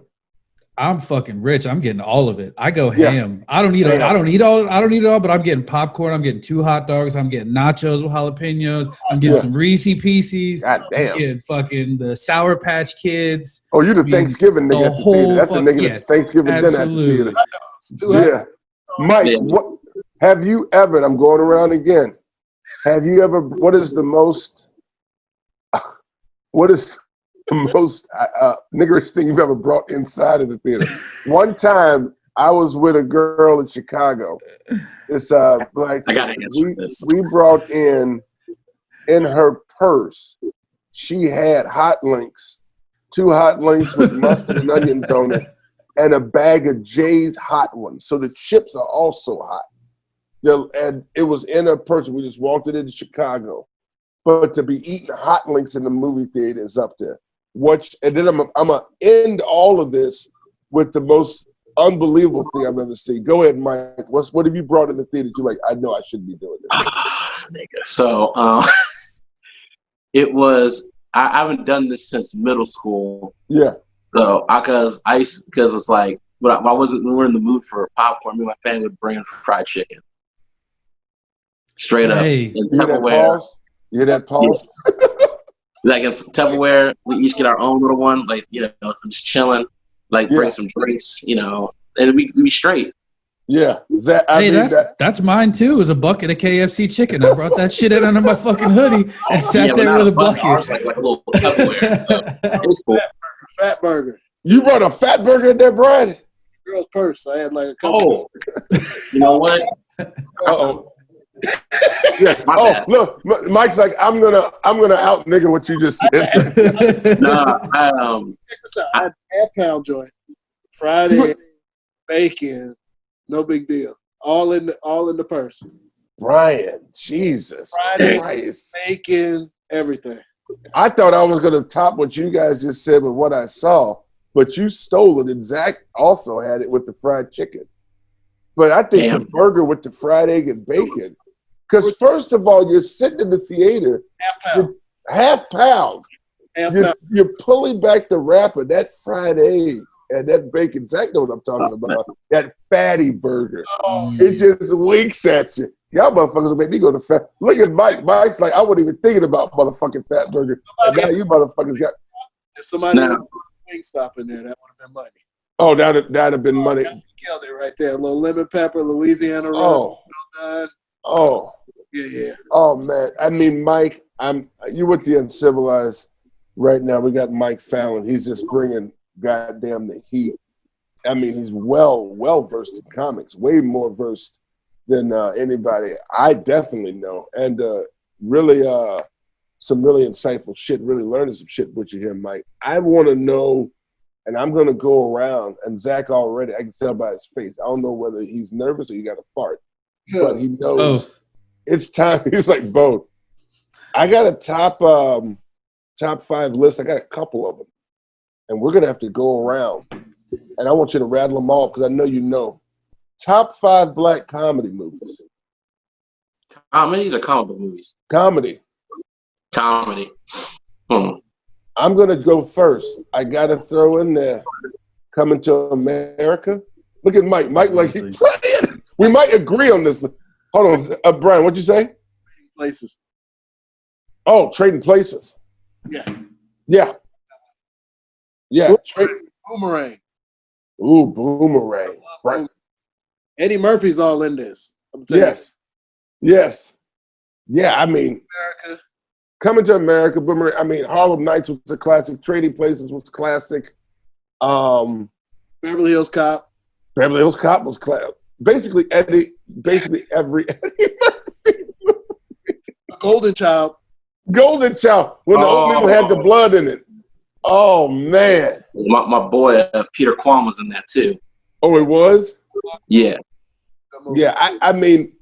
I'm fucking rich. I'm getting all of it. I go ham. I don't need it all, but I'm getting popcorn. I'm getting 2 hot dogs. I'm getting nachos with jalapenos. I'm getting some Reese Pieces. God damn. I'm getting fucking the Sour Patch Kids. Oh, you the Thanksgiving nigga at the theater. That's the nigga that's Thanksgiving dinner at the theater. Yeah. Mike, what have you ever, and I'm going around again, what is the most niggerish thing you've ever brought inside of the theater? One time I was with a girl in Chicago. It's black. I gotta answer this. We brought in her purse, she had hot links, 2 hot links with mustard and onions on it, and a bag of Jay's hot ones. So the chips are also hot. And it was in her purse. We just walked it into Chicago. But to be eating hot links in the movie theater is up there. And then I'm gonna end all of this with the most unbelievable thing I've ever seen. Go ahead, Mike. What have you brought in the theater? You're like, I know I shouldn't be doing this. So it was. I haven't done this since middle school. Yeah. So because it's like when we were in the mood for popcorn, me and my family would bring fried chicken. Straight up. In Tupperware. You hear that pause? Like in Tupperware, we each get our own little one. Like, just chilling. Like bring some drinks, and we be straight. Yeah. That's mine too. It was a bucket of KFC chicken. I brought that shit in under my fucking hoodie and sat there with a bucket. Ours like a little Tupperware. It was cool. Fat burger. You brought a fat burger in there, Brian? Girl's purse. I had like a couple. Oh. You know what? Uh-oh. Yeah. Look, Mike's like, I'm gonna out nigga what you just said. Nah, check this out. I had a half-pound joint, Friday, bacon, no big deal. All in the purse. Brian, Jesus Friday, Christ. bacon, everything. I thought I was going to top what you guys just said with what I saw, but you stole it. And Zach also had it with the fried chicken. But I think the burger with the fried egg and bacon, because first of all, you're sitting in the theater, half pound. You're pulling back the wrapper, that fried egg and that bacon. Zach knows what I'm talking about. That fatty burger. Oh, it just winks at you. Y'all motherfuckers will make me go to fat. Look at Mike. Mike's like, I wasn't even thinking about motherfucking fat burger. And now you motherfuckers got. If somebody had a Wingstop in there, that would have been money. Oh, that'd have been money. Killed it right there. A little lemon pepper, Louisiana roll. Oh. Yeah. Oh man. I mean, Mike, you with the Uncivilized right now. We got Mike Fallin. He's just bringing goddamn the heat. I mean, he's well versed in comics, way more versed than anybody I definitely know, and really some really insightful shit. Really learning some shit with you here, Mike. I want to know, and I'm gonna go around. And Zach already, I can tell by his face. I don't know whether he's nervous or he got a fart, but he knows it's time. He's like both. I got a top 5 list. I got a couple of them, and we're gonna have to go around. And I want you to rattle them off because I know you know. Top 5 black comedy movies. Comedies or comic book movies? Comedy. I'm going to go first. I got to throw in there Coming to America. Look at Mike. Mike, like, we might agree on this. Hold on. Brian, what'd you say? Places. Oh, Trading Places. Yeah. Boomerang. Ooh, Boomerang. Right. Eddie Murphy's all in this. Yes. Yeah, I mean, America. Coming to America, Boomerang. I mean, Harlem Nights was a classic. Trading Places was classic. Beverly Hills Cop. Beverly Hills Cop was classic. Basically every Eddie Murphy movie. Golden Child. When the oatmeal had the blood in it. Oh man. My boy Peter Kwan was in that too. Oh, it was? Yeah. Yeah, I mean,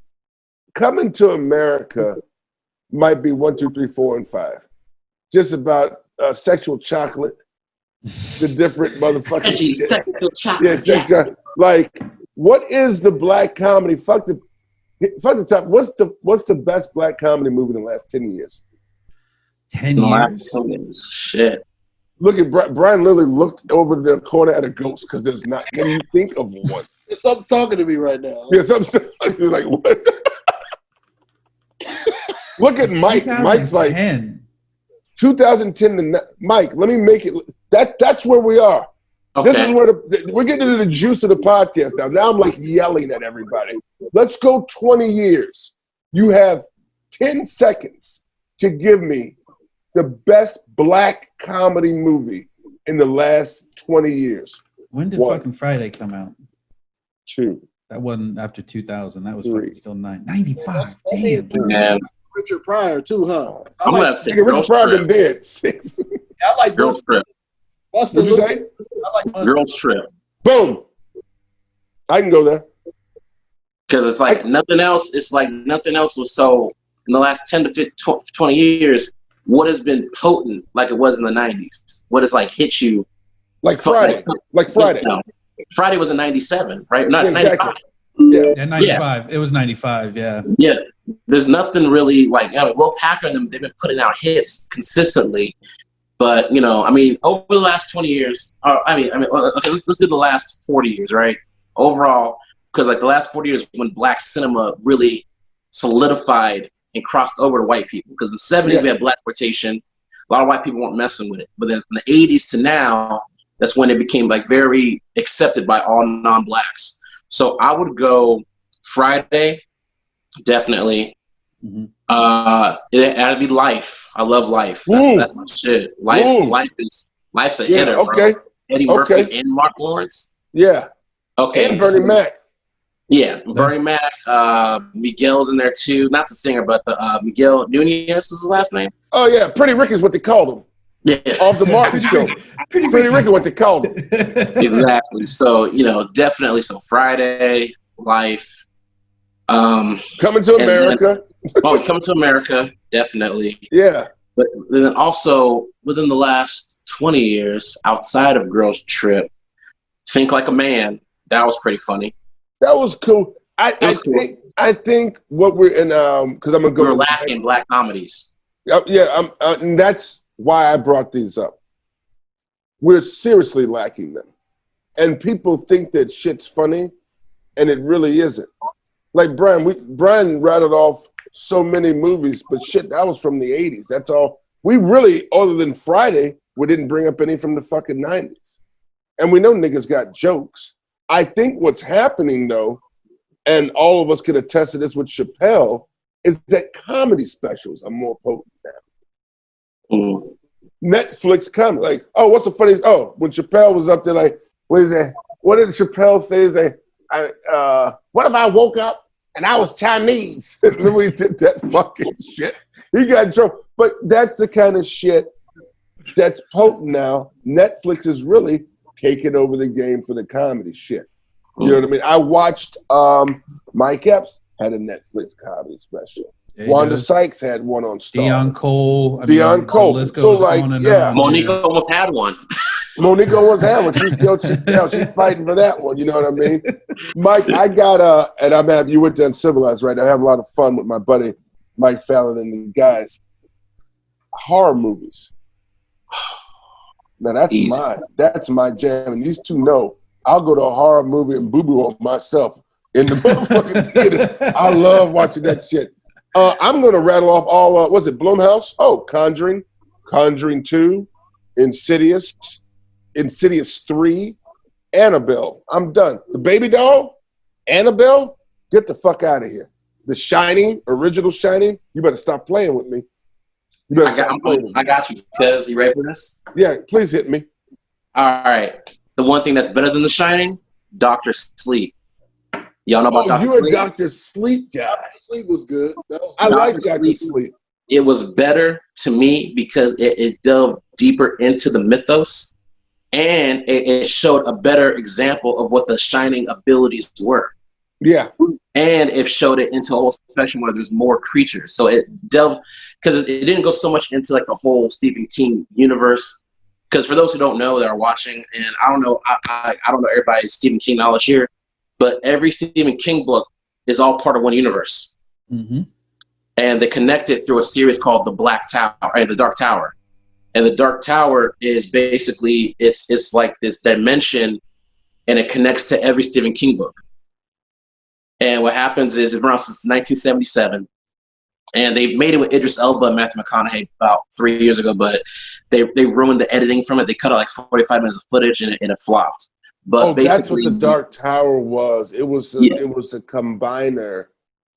Coming to America might be 1, 2, 3, 4, and 5. Just about sexual chocolate, the different motherfucking shit. Sexual chocolate. Yeah. Like, what is the black comedy? Fuck the top. What's the best black comedy movie in the last 10 years? 10 years. Shit. Look at Brian Lilly looked over the corner at a ghost because there's not. Can you think of one? Something's talking to me right now. Yeah, something's like what? Look at Mike. Mike's like 2010 to Mike. Let me make it. That's where we are. Okay. This is where we're getting into the juice of the podcast now. Now I'm like yelling at everybody. Let's go 20 years. You have 10 seconds to give me the best black comedy movie in the last 20 years. When did fucking Friday come out? 2. That wasn't after 2000. That was 3. Fucking still 95. Damn. Man. Richard Pryor too, huh? I'm gonna say Richard Pryor been dead. 6. I like Girls Trip. What'd you say? I like Girls Trip. Boom. I can go there. Because it's like nothing else. It's like nothing else was so in the last 10 to 15, 20 years. What has been potent like it was in the 90s? What has like hit you? Like Friday. Like Friday. No. Friday was in 97, right? Not exactly. 95. Yeah, 95. It was 95, yeah. Yeah. There's nothing really like, Will Packer and them, they've been putting out hits consistently. But, I mean, over the last 20 years, okay, let's do the last 40 years, right? Overall, because like the last 40 years when black cinema really solidified and crossed over to white people. Because in the 70s, we had black exploitation. A lot of white people weren't messing with it. But then from the 80s to now, that's when it became like very accepted by all non-blacks. So I would go Friday, definitely. Mm-hmm. It'd be Life. I love Life. That's my shit. Life's a hitter. Okay. Bro. Eddie Murphy and Mark Lawrence. Yeah. Okay. And Bernie Mac. Yeah, Bernie Mac. Miguel's in there too. Not the singer, but the Miguel Nunez was his last name. Oh yeah, Pretty Ricky is what they called him. Yeah. Off the Martin show. Pretty Ricky, what they called him. Exactly. So definitely. So Friday, Life. Coming to America. Coming to America, definitely. Yeah. But then also within the last 20 years, outside of Girls Trip, Think Like a Man. That was pretty funny. That was cool. I think what we're in because I'm gonna go. We're lacking black comedies. Yeah, and that's why I brought these up. We're seriously lacking them, and people think that shit's funny, and it really isn't. Like Brian rattled off so many movies, but shit, that was from the '80s. That's all. We really, other than Friday, we didn't bring up any from the fucking '90s, and we know niggas got jokes. I think what's happening though, and all of us can attest to this with Chappelle, is that comedy specials are more potent now. Mm. Netflix comedy, like, oh, what's the funniest? Oh, when Chappelle was up there, like, what is that? What did Chappelle say? Is that, what if I woke up and I was Chinese? Remember he did that fucking shit? He got drunk. But that's the kind of shit that's potent now. Netflix is really taking over the game for the comedy shit. You know what I mean? I watched Mike Epps had a Netflix comedy special. Wanda Sykes had one on Star. Deon Cole. Cole. So like, yeah. Monique almost had one. Monique almost had one. She's fighting for that one. You know what I mean? Mike, I got and you went to Uncivilized, right? I have a lot of fun with my buddy Mike Fallin and the guys. Horror movies. Now that's my jam. And these two know I'll go to a horror movie and boo-boo on myself in the motherfucking theater. I love watching that shit. I'm going to rattle off all, was it Blumhouse? Oh, Conjuring, Conjuring 2, Insidious 3, Annabelle. I'm done. The Baby Doll, Annabelle, get the fuck out of here. The Shining, original Shining, you better stop playing with me. I got you, Cuz. You ready for this? Yeah, please hit me. All right. The one thing that's better than The Shining, Dr. Sleep. Y'all know about Dr. Sleep? You're a Dr. Sleep guy. Dr. Sleep was good. I like Dr. Sleep. It was better to me because it delved deeper into the mythos, and it showed a better example of what the Shining abilities were. Yeah. And it showed it into a whole spectrum where there's more creatures. So it delved, because it didn't go so much into like the whole Stephen King universe. Because for those who don't know that are watching, and I don't know everybody's Stephen King knowledge here, but every Stephen King book is all part of one universe. Mm-hmm. And they connect it through a series called The Black Tower, and The Dark Tower. And The Dark Tower is basically, it's like this dimension, and it connects to every Stephen King book. And what happens is it's around since 1977. And they made it with Idris Elba and Matthew McConaughey about 3 years ago, but they ruined the editing from it. They cut out like 45 minutes of footage and it flopped. But basically, that's what The Dark Tower was. It was a combiner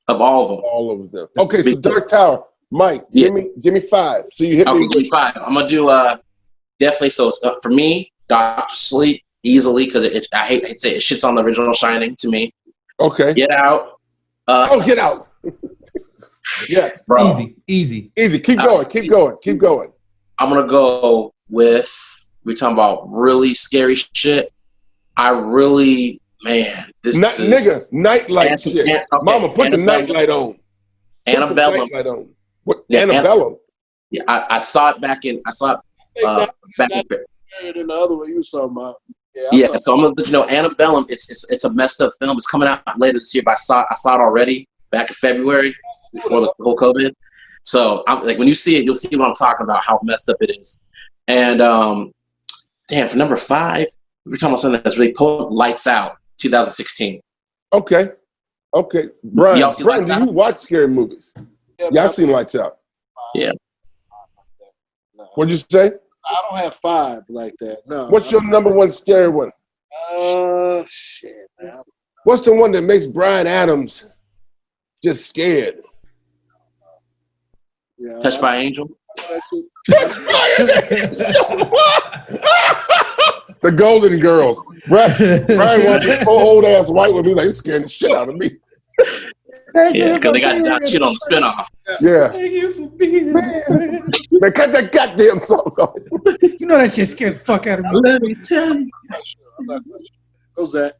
of all of them. Okay, so Dark Tower. Mike, give me 5. So you hit me. Give me 5. I'm gonna do definitely. So for me, Dr. Sleep easily, because I hate to say it shits on the original Shining to me. Okay. Get Out. Get Out. Yes, bro. Easy. Keep going. I'm gonna go with, we're talking about really scary shit. Nightlight shit. Okay. Mama, put the nightlight on. Annabelle. What? Yeah, Annabelle. Yeah, I saw it back in. Back in. In the other one you was talking about. Yeah, so I'm gonna let you know, Annabelle. It's a messed up film. It's coming out later this year, but I saw it already back in February before the whole COVID. So I'm like, when you see it, you'll see what I'm talking about, how messed up it is. And for number 5, we're talking about something that's really potent. Lights Out, 2016. Okay. Brian, do you watch scary movies? Yeah, I've seen Lights Out. Yeah. What'd you say? I don't have 5 like that. No. What's your number 1 scary one? Shit, man. What's the one that makes Bryan Adams just scared? Yeah, Touched by Angel. The Golden Girls. Brian wants this poor old ass white woman. He's like, it's scaring the shit out of me. Yeah, because they got shit on the spinoff. Yeah. Thank you for being man, cut that goddamn song off. You know that shit scares the fuck out of me. Let me tell you. I'm not sure. Who's that?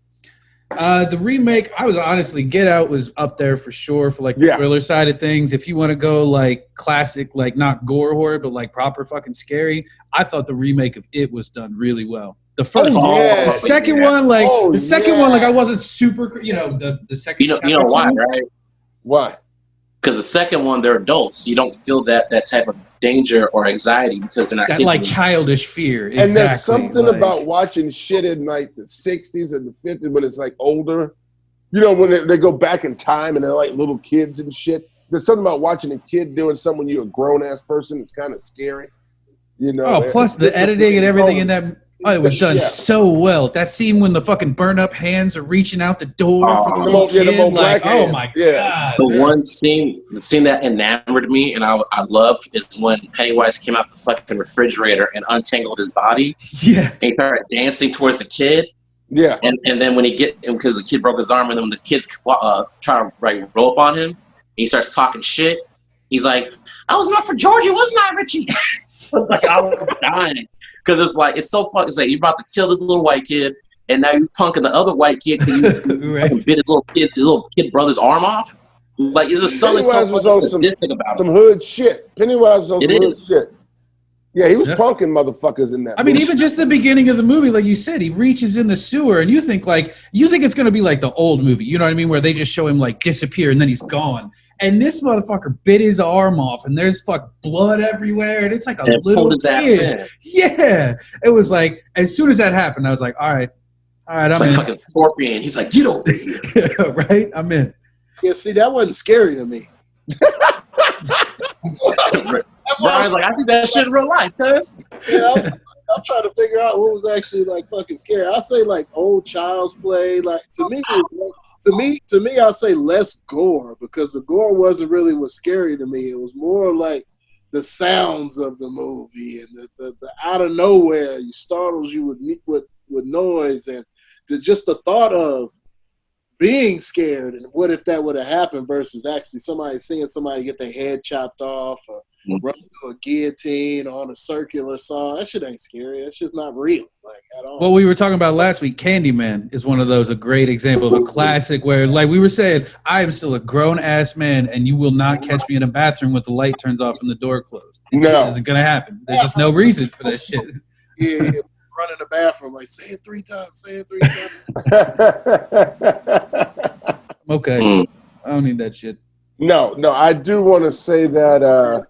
The remake, I was honestly, Get Out was up there for sure for like the thriller side of things. If you want to go like classic, like not gore horror, but like proper fucking scary, I thought the remake of It was done really well. The first one, the second one, like I wasn't super, the second. You know why, right? Why? Because the second one, they're adults. You don't feel that type of danger or anxiety because they're not that kids like anymore. childish fear. And exactly. there's something about watching shit in like the 60s and the 50s when it's like older. You know, when they go back in time and they're like little kids and shit. There's something about watching a kid doing something when you're a grown ass person. It's kind of scary. You know. Oh, plus the editing and everything in that. Oh, it was done so well. That scene when the fucking burn up hands are reaching out the door for the little kid. Like, oh my god! The scene that enamored me and I loved is when Pennywise came out the fucking refrigerator and untangled his body. Yeah. And he started dancing towards the kid. Yeah. And then when because the kid broke his arm, and then when the kids try to like roll up on him, he starts talking shit. He's like, "I was not for Georgie, wasn't I, Richie?" It's like I was dying. Because it's like, it's so fucking, it's like, you're about to kill this little white kid, and now you're punking the other white kid because you right. bit his little kid brother's arm off. Like, it's just something so fucking sadistic about some hood shit. Pennywise was on some hood shit. Yeah, he was punking motherfuckers in that movie. I mean, even just the beginning of the movie, like you said, he reaches in the sewer, and you think it's going to be like the old movie, you know what I mean, where they just show him, like, disappear, and then he's gone. And this motherfucker bit his arm off, and there's blood everywhere, and it's like a little kid. Yeah. It was like, as soon as that happened, I was like, all right, I'm in. It's like fucking Scorpion. He's like, get over here. Right? I'm in. Yeah, see, that wasn't scary to me. Brian's like, I think that shit in real life, cuz. Yeah, I'm trying to figure out what was actually like fucking scary. I'll say like old Child's Play. Like to me, I'll say less gore because the gore wasn't really what's scary to me. It was more like the sounds of the movie and the out of nowhere, you startles you with noise and just the thought of being scared and what if that would have happened versus actually seeing somebody get their head chopped off or run through a guillotine or on a circular saw. That shit ain't scary. That's just not real, like at all. What we were talking about last week, Candyman is one of those, a great example of a classic where, like we were saying, I am still a grown ass man, and you will not catch me in a bathroom with the light turns off and the door closed. It just isn't gonna happen. There's just no reason for that shit. Yeah, run in the bathroom like say it 3 times. Say it 3 times. Okay, I don't need that shit. No, I do want to say that.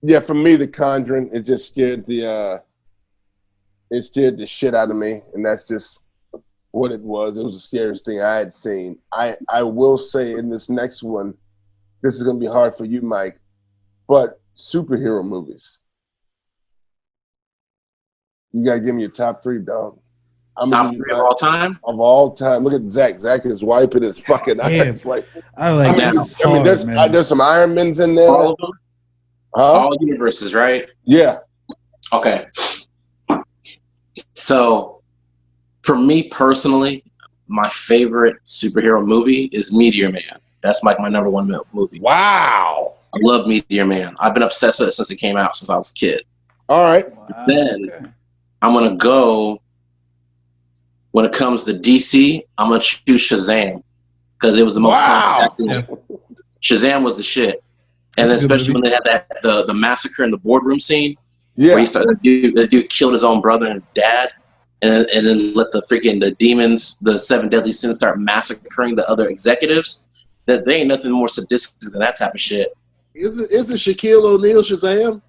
Yeah, for me, The Conjuring, it just scared the shit out of me, and that's just what it was. It was the scariest thing I had seen. I will say in this next one, this is gonna be hard for you, Mike, but superhero movies. You gotta give me your top 3, dog. Top 3 of all time? Of all time. Look at Zach. Zach is wiping his fucking eyes. There's some Iron Mans in there. All of them? All universes, right? Yeah. Okay. So, for me personally, my favorite superhero movie is Meteor Man. That's like my number 1 movie. Wow. I love Meteor Man. I've been obsessed with it since it came out, since I was a kid. All right. Then, I'm going to go, when it comes to DC, I'm going to choose Shazam. Because it was the most Shazam was the shit. And then especially when they had the massacre in the boardroom scene, where the dude killed his own brother and dad, and then let the demons, the 7 deadly sins, start massacring the other executives. That they ain't nothing more sadistic than that type of shit. Isn't Shaquille O'Neal Shazam?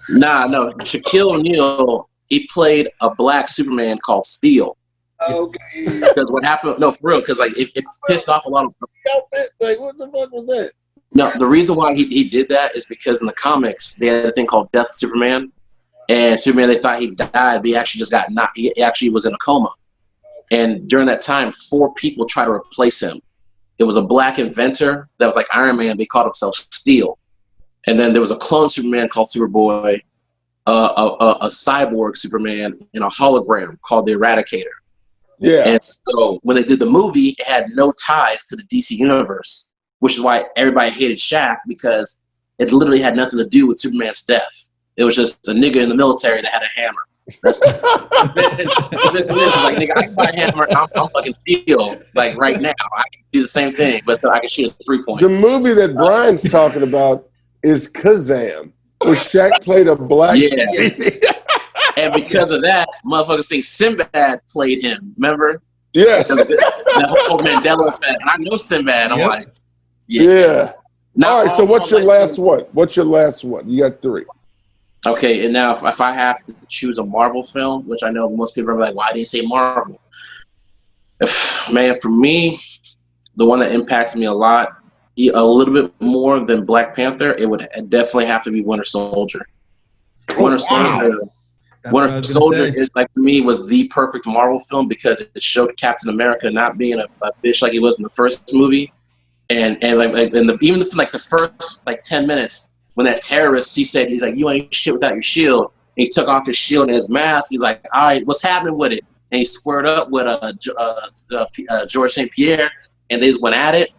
No. Shaquille O'Neal, he played a black Superman called Steel. Okay. Because what happened? No, for real. Because like it pissed off a lot of. Like what the fuck was that? No, the reason why he did that is because in the comics they had a thing called Death Superman, and Superman, they thought he died, but he actually just got knocked. He actually was in a coma, and during that time, 4 people tried to replace him. There was a black inventor that was like Iron Man, but he called himself Steel, and then there was a clone Superman called Superboy, a cyborg Superman, and a hologram called the Eradicator. Yeah. And so when they did the movie, it had no ties to the DC universe, which is why everybody hated Shaq, because it literally had nothing to do with Superman's death. It was just a nigga in the military that had a hammer. That's this is like, nigga, I can buy a hammer. I'm fucking Steel like right now. I can do the same thing, but so I can shoot a 3-point. The movie that Brian's talking about is Kazam, where Shaq played a black. Yeah. Yes. And because of that, motherfuckers think Sinbad played him. Remember? Yes. The whole Mandela effect. And I know Sinbad. I'm Yep. like, Yeah. Now, All right. So what's your last one? What's your last one? You got 3. Okay, and now if I have to choose a Marvel film, which I know most people are like, why didn't you say Marvel? Man, for me, the one that impacts me a lot, a little bit more than Black Panther, it would definitely have to be Winter Soldier. Winter Soldier. Winter Soldier is like, to me, was the perfect Marvel film because it showed Captain America not being a bitch like he was in the first movie, and even the first 10 minutes. When that terrorist, he's like, you ain't shit without your shield. And he took off his shield and his mask. He's like, all right, what's happening with it? And he squared up with George St. Pierre, and they just went at it.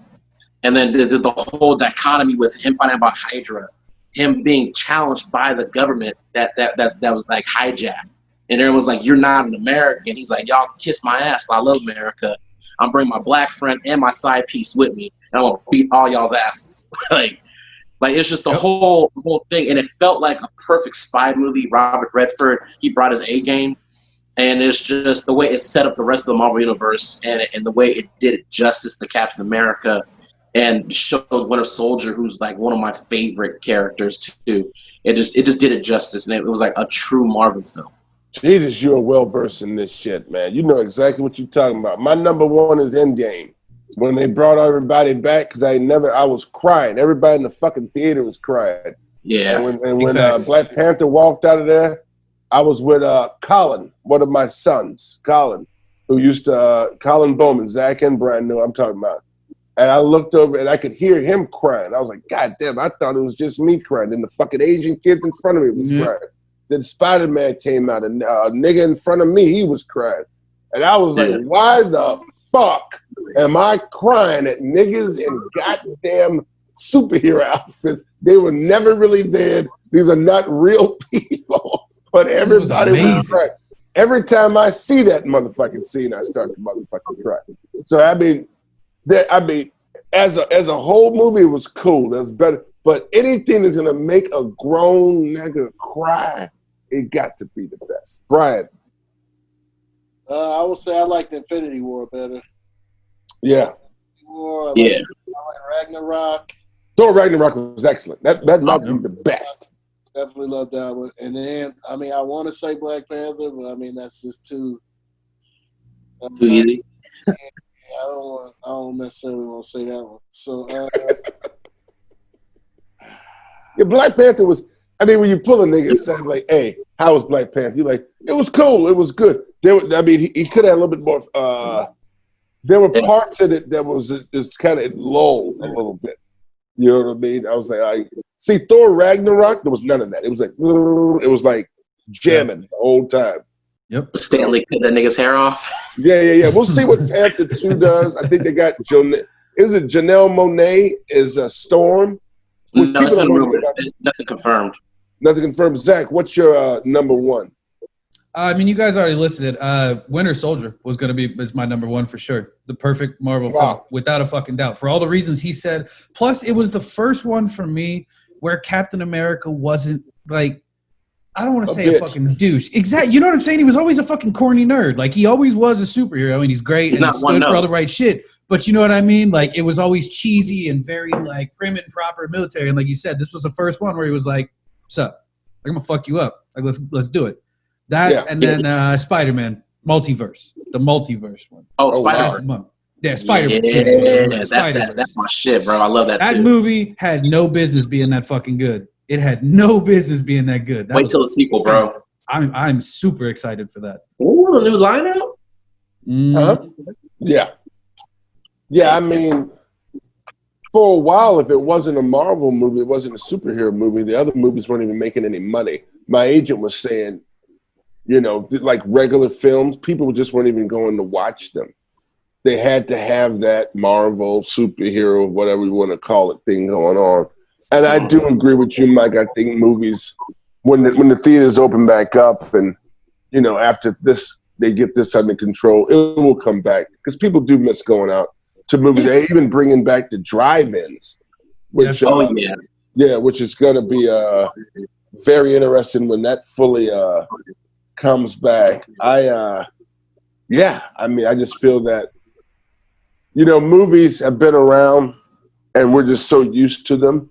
And then the whole dichotomy with him finding out about Hydra, him being challenged by the government that was like hijacked. And everyone's like, you're not an American. He's like, y'all kiss my ass. I love America. I'm bringing my black friend and my side piece with me, and I'm gonna beat all y'all's asses. Like it's just the whole thing, and it felt like a perfect spy movie. Robert Redford, he brought his A game, and it's just the way it set up the rest of the Marvel universe, and the way it did it justice to Captain America, and showed Winter Soldier, who's like one of my favorite characters too. It just did it justice, and it was like a true Marvel film. Jesus, you're well versed in this shit, man. You know exactly what you're talking about. My number 1 is Endgame. When they brought everybody back, because I was crying. Everybody in the fucking theater was crying. Yeah. And when Black Panther walked out of there, I was with Colin, one of my sons, Colin, who used to, Colin Bowman, Zach and Brian knew I'm talking about. And I looked over and I could hear him crying. I was like, God damn, I thought it was just me crying. Then the fucking Asian kid in front of me was crying. Then Spider-Man came out, and a nigga in front of me, he was crying. And I was like, why the fuck am I crying at niggas in goddamn superhero outfits? They were never really dead. These are not real people. But everybody was crying. Every time I see that motherfucking scene, I start to motherfucking cry. So I mean, as a whole movie, it was cool. It was better. But anything that's gonna make a grown nigga cry, it got to be the best. Brian. I would say I liked Infinity War better. Yeah. I like Ragnarok. Thor Ragnarok was excellent. That might be the best. Definitely love that one. And then, I mean, I want to say Black Panther, but I mean that's just too easy. I don't necessarily want to say that one. So, yeah, Black Panther was. I mean, when you pull a nigga and say like, "Hey, how was Black Panther?" You're like, "It was cool. It was good." He could have a little bit more. There were parts of it that was just kind of lulled a little bit. You know what I mean? I was like, see, Thor Ragnarok, there was none of that. It was like jamming the whole time. Yep. Stanley cut that nigga's hair off. Yeah. We'll see what Panther 2 does. I think they got Janelle Monáe is a Storm. No, it's been rumored. Nothing confirmed. Nothing confirmed. Zach, what's your number 1? I mean, you guys already listed it. Winter Soldier is my number 1 for sure. The perfect Marvel film, without a fucking doubt. For all the reasons he said. Plus, it was the first one for me where Captain America wasn't like, I don't want to say a fucking douche. Exactly. You know what I'm saying? He was always a fucking corny nerd. Like, he always was a superhero, and he's great, and he stood for all the right shit. But you know what I mean? Like, it was always cheesy and very, like, prim and proper military. And like you said, this was the first one where he was like, what's up? Like, I'm going to fuck you up. Like, let's do it. And then Spider-Man, multiverse. The multiverse one. Oh, Spider-Man. Wow. Yeah, Spider-Man. Yeah, that's my shit, bro. I love that That movie had no business being that fucking good. It had no business being that good. Wait till the sequel, bro. I'm super excited for that. Ooh, the new lineup? Huh? Yeah. Yeah, I mean, for a while, if it wasn't a Marvel movie, it wasn't a superhero movie, the other movies weren't even making any money. My agent was saying, you know, like regular films, people just weren't even going to watch them. They had to have that Marvel superhero, whatever you want to call it, thing going on. And I do agree with you, Mike. I think movies, when the theaters open back up and after this, they get this under control, it will come back because people do miss going out to movies. They're even bringing back the drive-ins, which which is going to be very interesting when that fully comes back. I just feel that movies have been around and we're just so used to them.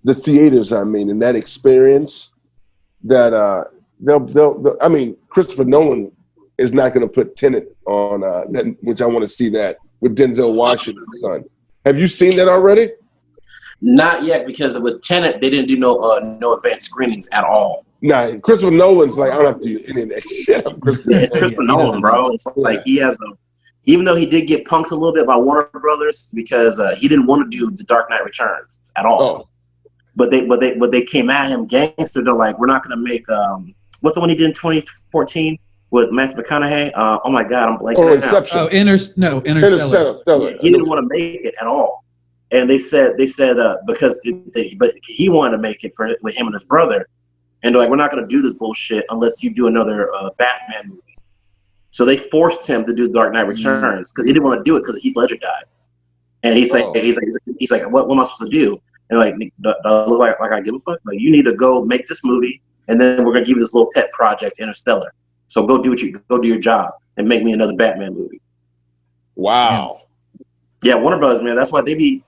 The theaters, and that experience that they'll Christopher Nolan is not going to put Tenet on that, which I want to see that with Denzel Washington's son. Have you seen that already? Not yet, because with Tenet they didn't do no advanced screenings at all. Nah, Christopher Nolan's like, I don't have to do any of that shit. It's Christopher Nolan, bro. It's like he has even though he did get punked a little bit by Warner Brothers because he didn't want to do The Dark Knight Returns at all. Oh. But they came at him gangster. They're like, we're not gonna make what's the one he did in 2014 with Matthew McConaughey? Oh my God, I'm blanking. Inception. Now. Interstellar. He didn't want to make it at all, and they said because but he wanted to make it with him and his brother, and they're like, we're not gonna do this bullshit unless you do another Batman movie. So they forced him to do Dark Knight Returns because he didn't want to do it because Heath Ledger died, and he's like, what am I supposed to do? And like, do I look like I give a fuck? Like, you need to go make this movie, and then we're gonna give you this little pet project, Interstellar. So go do your job and make me another Batman movie. Wow. Yeah, Warner Brothers, man. That's why they be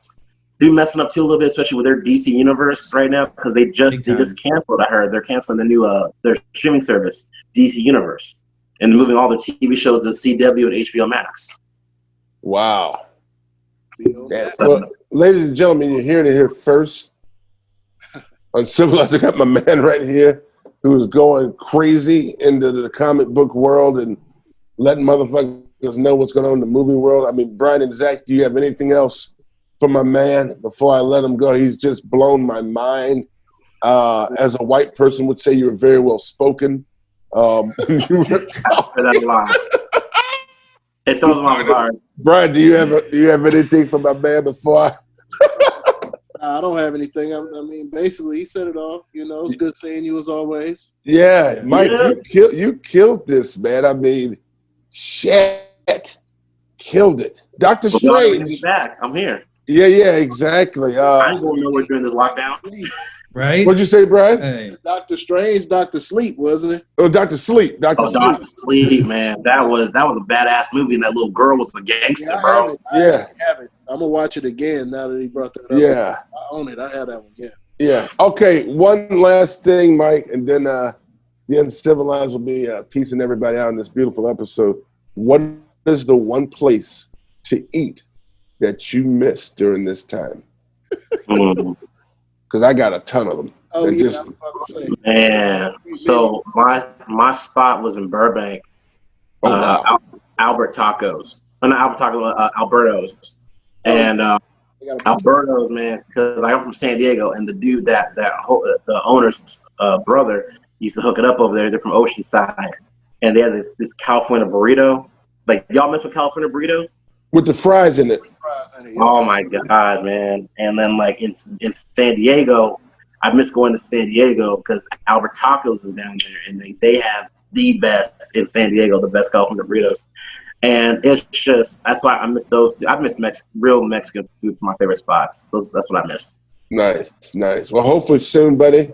messing up too a little bit, especially with their DC universe right now, because they just canceled. I heard they're canceling the new their streaming service, DC Universe, and moving all their TV shows to CW and HBO Max. Wow. Well, ladies and gentlemen, you're hearing it here first. Uncivilized, I got my man right here who's going crazy into the comic book world and letting motherfuckers know what's going on in the movie world. Brian and Zach, do you have anything else for my man before I let him go? He's just blown my mind. As a white person would say, you're very well spoken. You were It throws my bar. Brian, do you have anything for my man before I? I don't have anything. Basically, he said it all. It's good seeing you as always. Yeah, Mike, you killed this, man. Shit, killed it. Dr. Strange. Back. I'm here. Yeah, exactly. I ain't going nowhere during this lockdown. Right? What'd you say, Brian? Hey. Dr. Strange, Dr. Sleep, wasn't it? Oh, Dr. Sleep. Dr. Sleep, man. That was a badass movie, and that little girl was a gangster, bro. I have it. I'm gonna watch it again now that he brought that up. Yeah. I own it. I have that one. Yeah. Yeah. Okay. One last thing, Mike, and then the Uncivilized will be piecing everybody out in this beautiful episode. What is the one place to eat that you missed during this time? Because I got a ton of them. Oh, yeah, I was about to say. Man, so my spot was in Burbank. Albert Tacos. Not Albert Tacos, Alberto's. And Alberto's, man, because I'm from San Diego, and the dude the owner's brother used to hook it up over there. They're from Oceanside, and they had this California burrito. Like, y'all mess with California burritos? With the fries in it. Oh my God, man! And then like in San Diego, I miss going to San Diego because Albert Tacos is down there, and they have the best in San Diego, the best California burritos. And it's just, that's why I miss those two. I miss real Mexican food from my favorite spots. That's what I miss. Nice. Well, hopefully soon, buddy,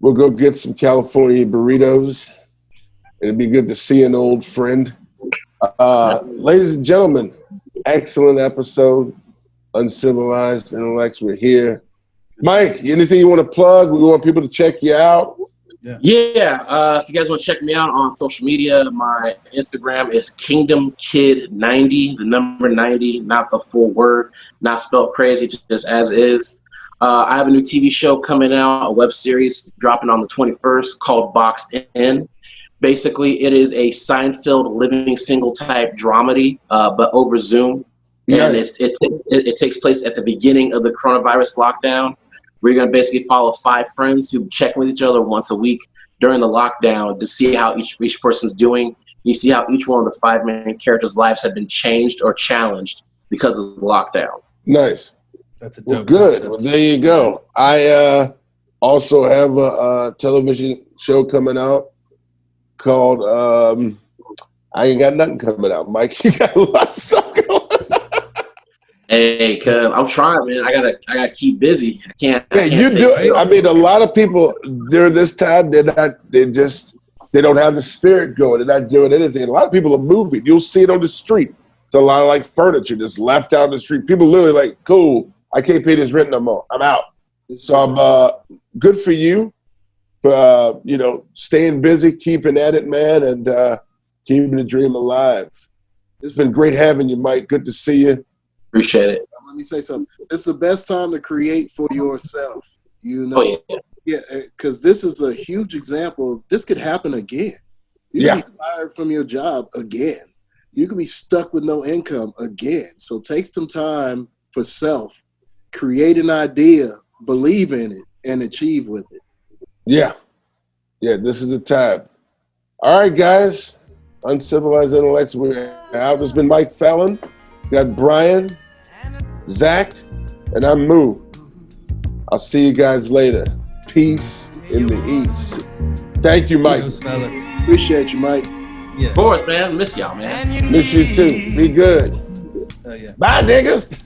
we'll go get some California burritos. It'd be good to see an old friend. Ladies and gentlemen, excellent episode. Uncivilized Intellects, we're here. Mike, anything you want to plug? We want people to check you out. Yeah. If you guys want to check me out on social media, my Instagram is KingdomKid90, the number 90, not the full word, not spelled crazy, just as is. I have a new TV show coming out, a web series dropping on the 21st called Boxed In. Basically, it is a Seinfeld living single type dramedy, but over Zoom. And it takes place at the beginning of the coronavirus lockdown. We're going to basically follow 5 friends who check with each other once a week during the lockdown to see how each person's doing. You see how each one of the 5 main characters' lives have been changed or challenged because of the lockdown. Nice. That's a dope good. concept. Well, there you go. I also have a television show coming out called I Ain't Got Nothing Coming Out. Mike, you got a lot of stuff going. Hey, cuz I'm trying, man. I gotta keep busy. I can't You stay do. still. I mean, a lot of people during this time they don't have the spirit going. They're not doing anything. A lot of people are moving. You'll see it on the street. It's a lot of like furniture just left out on the street. People literally like, cool, I can't pay this rent no more. I'm out. So I'm good for you for staying busy, keeping at it, man, and keeping the dream alive. It's been great having you, Mike. Good to see you. Appreciate it. Let me say something. It's the best time to create for yourself. Oh, yeah. Yeah, because this is a huge example. This could happen again. You could be fired from your job again. You could be stuck with no income again. So take some time for self. Create an idea, believe in it, and achieve with it. Yeah, this is the time. All right, guys. Uncivilized Intellects, we're out. This has been Mike Fallin. Got Brian, Zach, and I'm Moo. I'll see you guys later. Peace in the East. Thank you, Mike. Those fellas. Appreciate you, Mike. Yeah. Of course, man. Miss y'all, man. Miss you too. Be good. Yeah. Bye, niggas.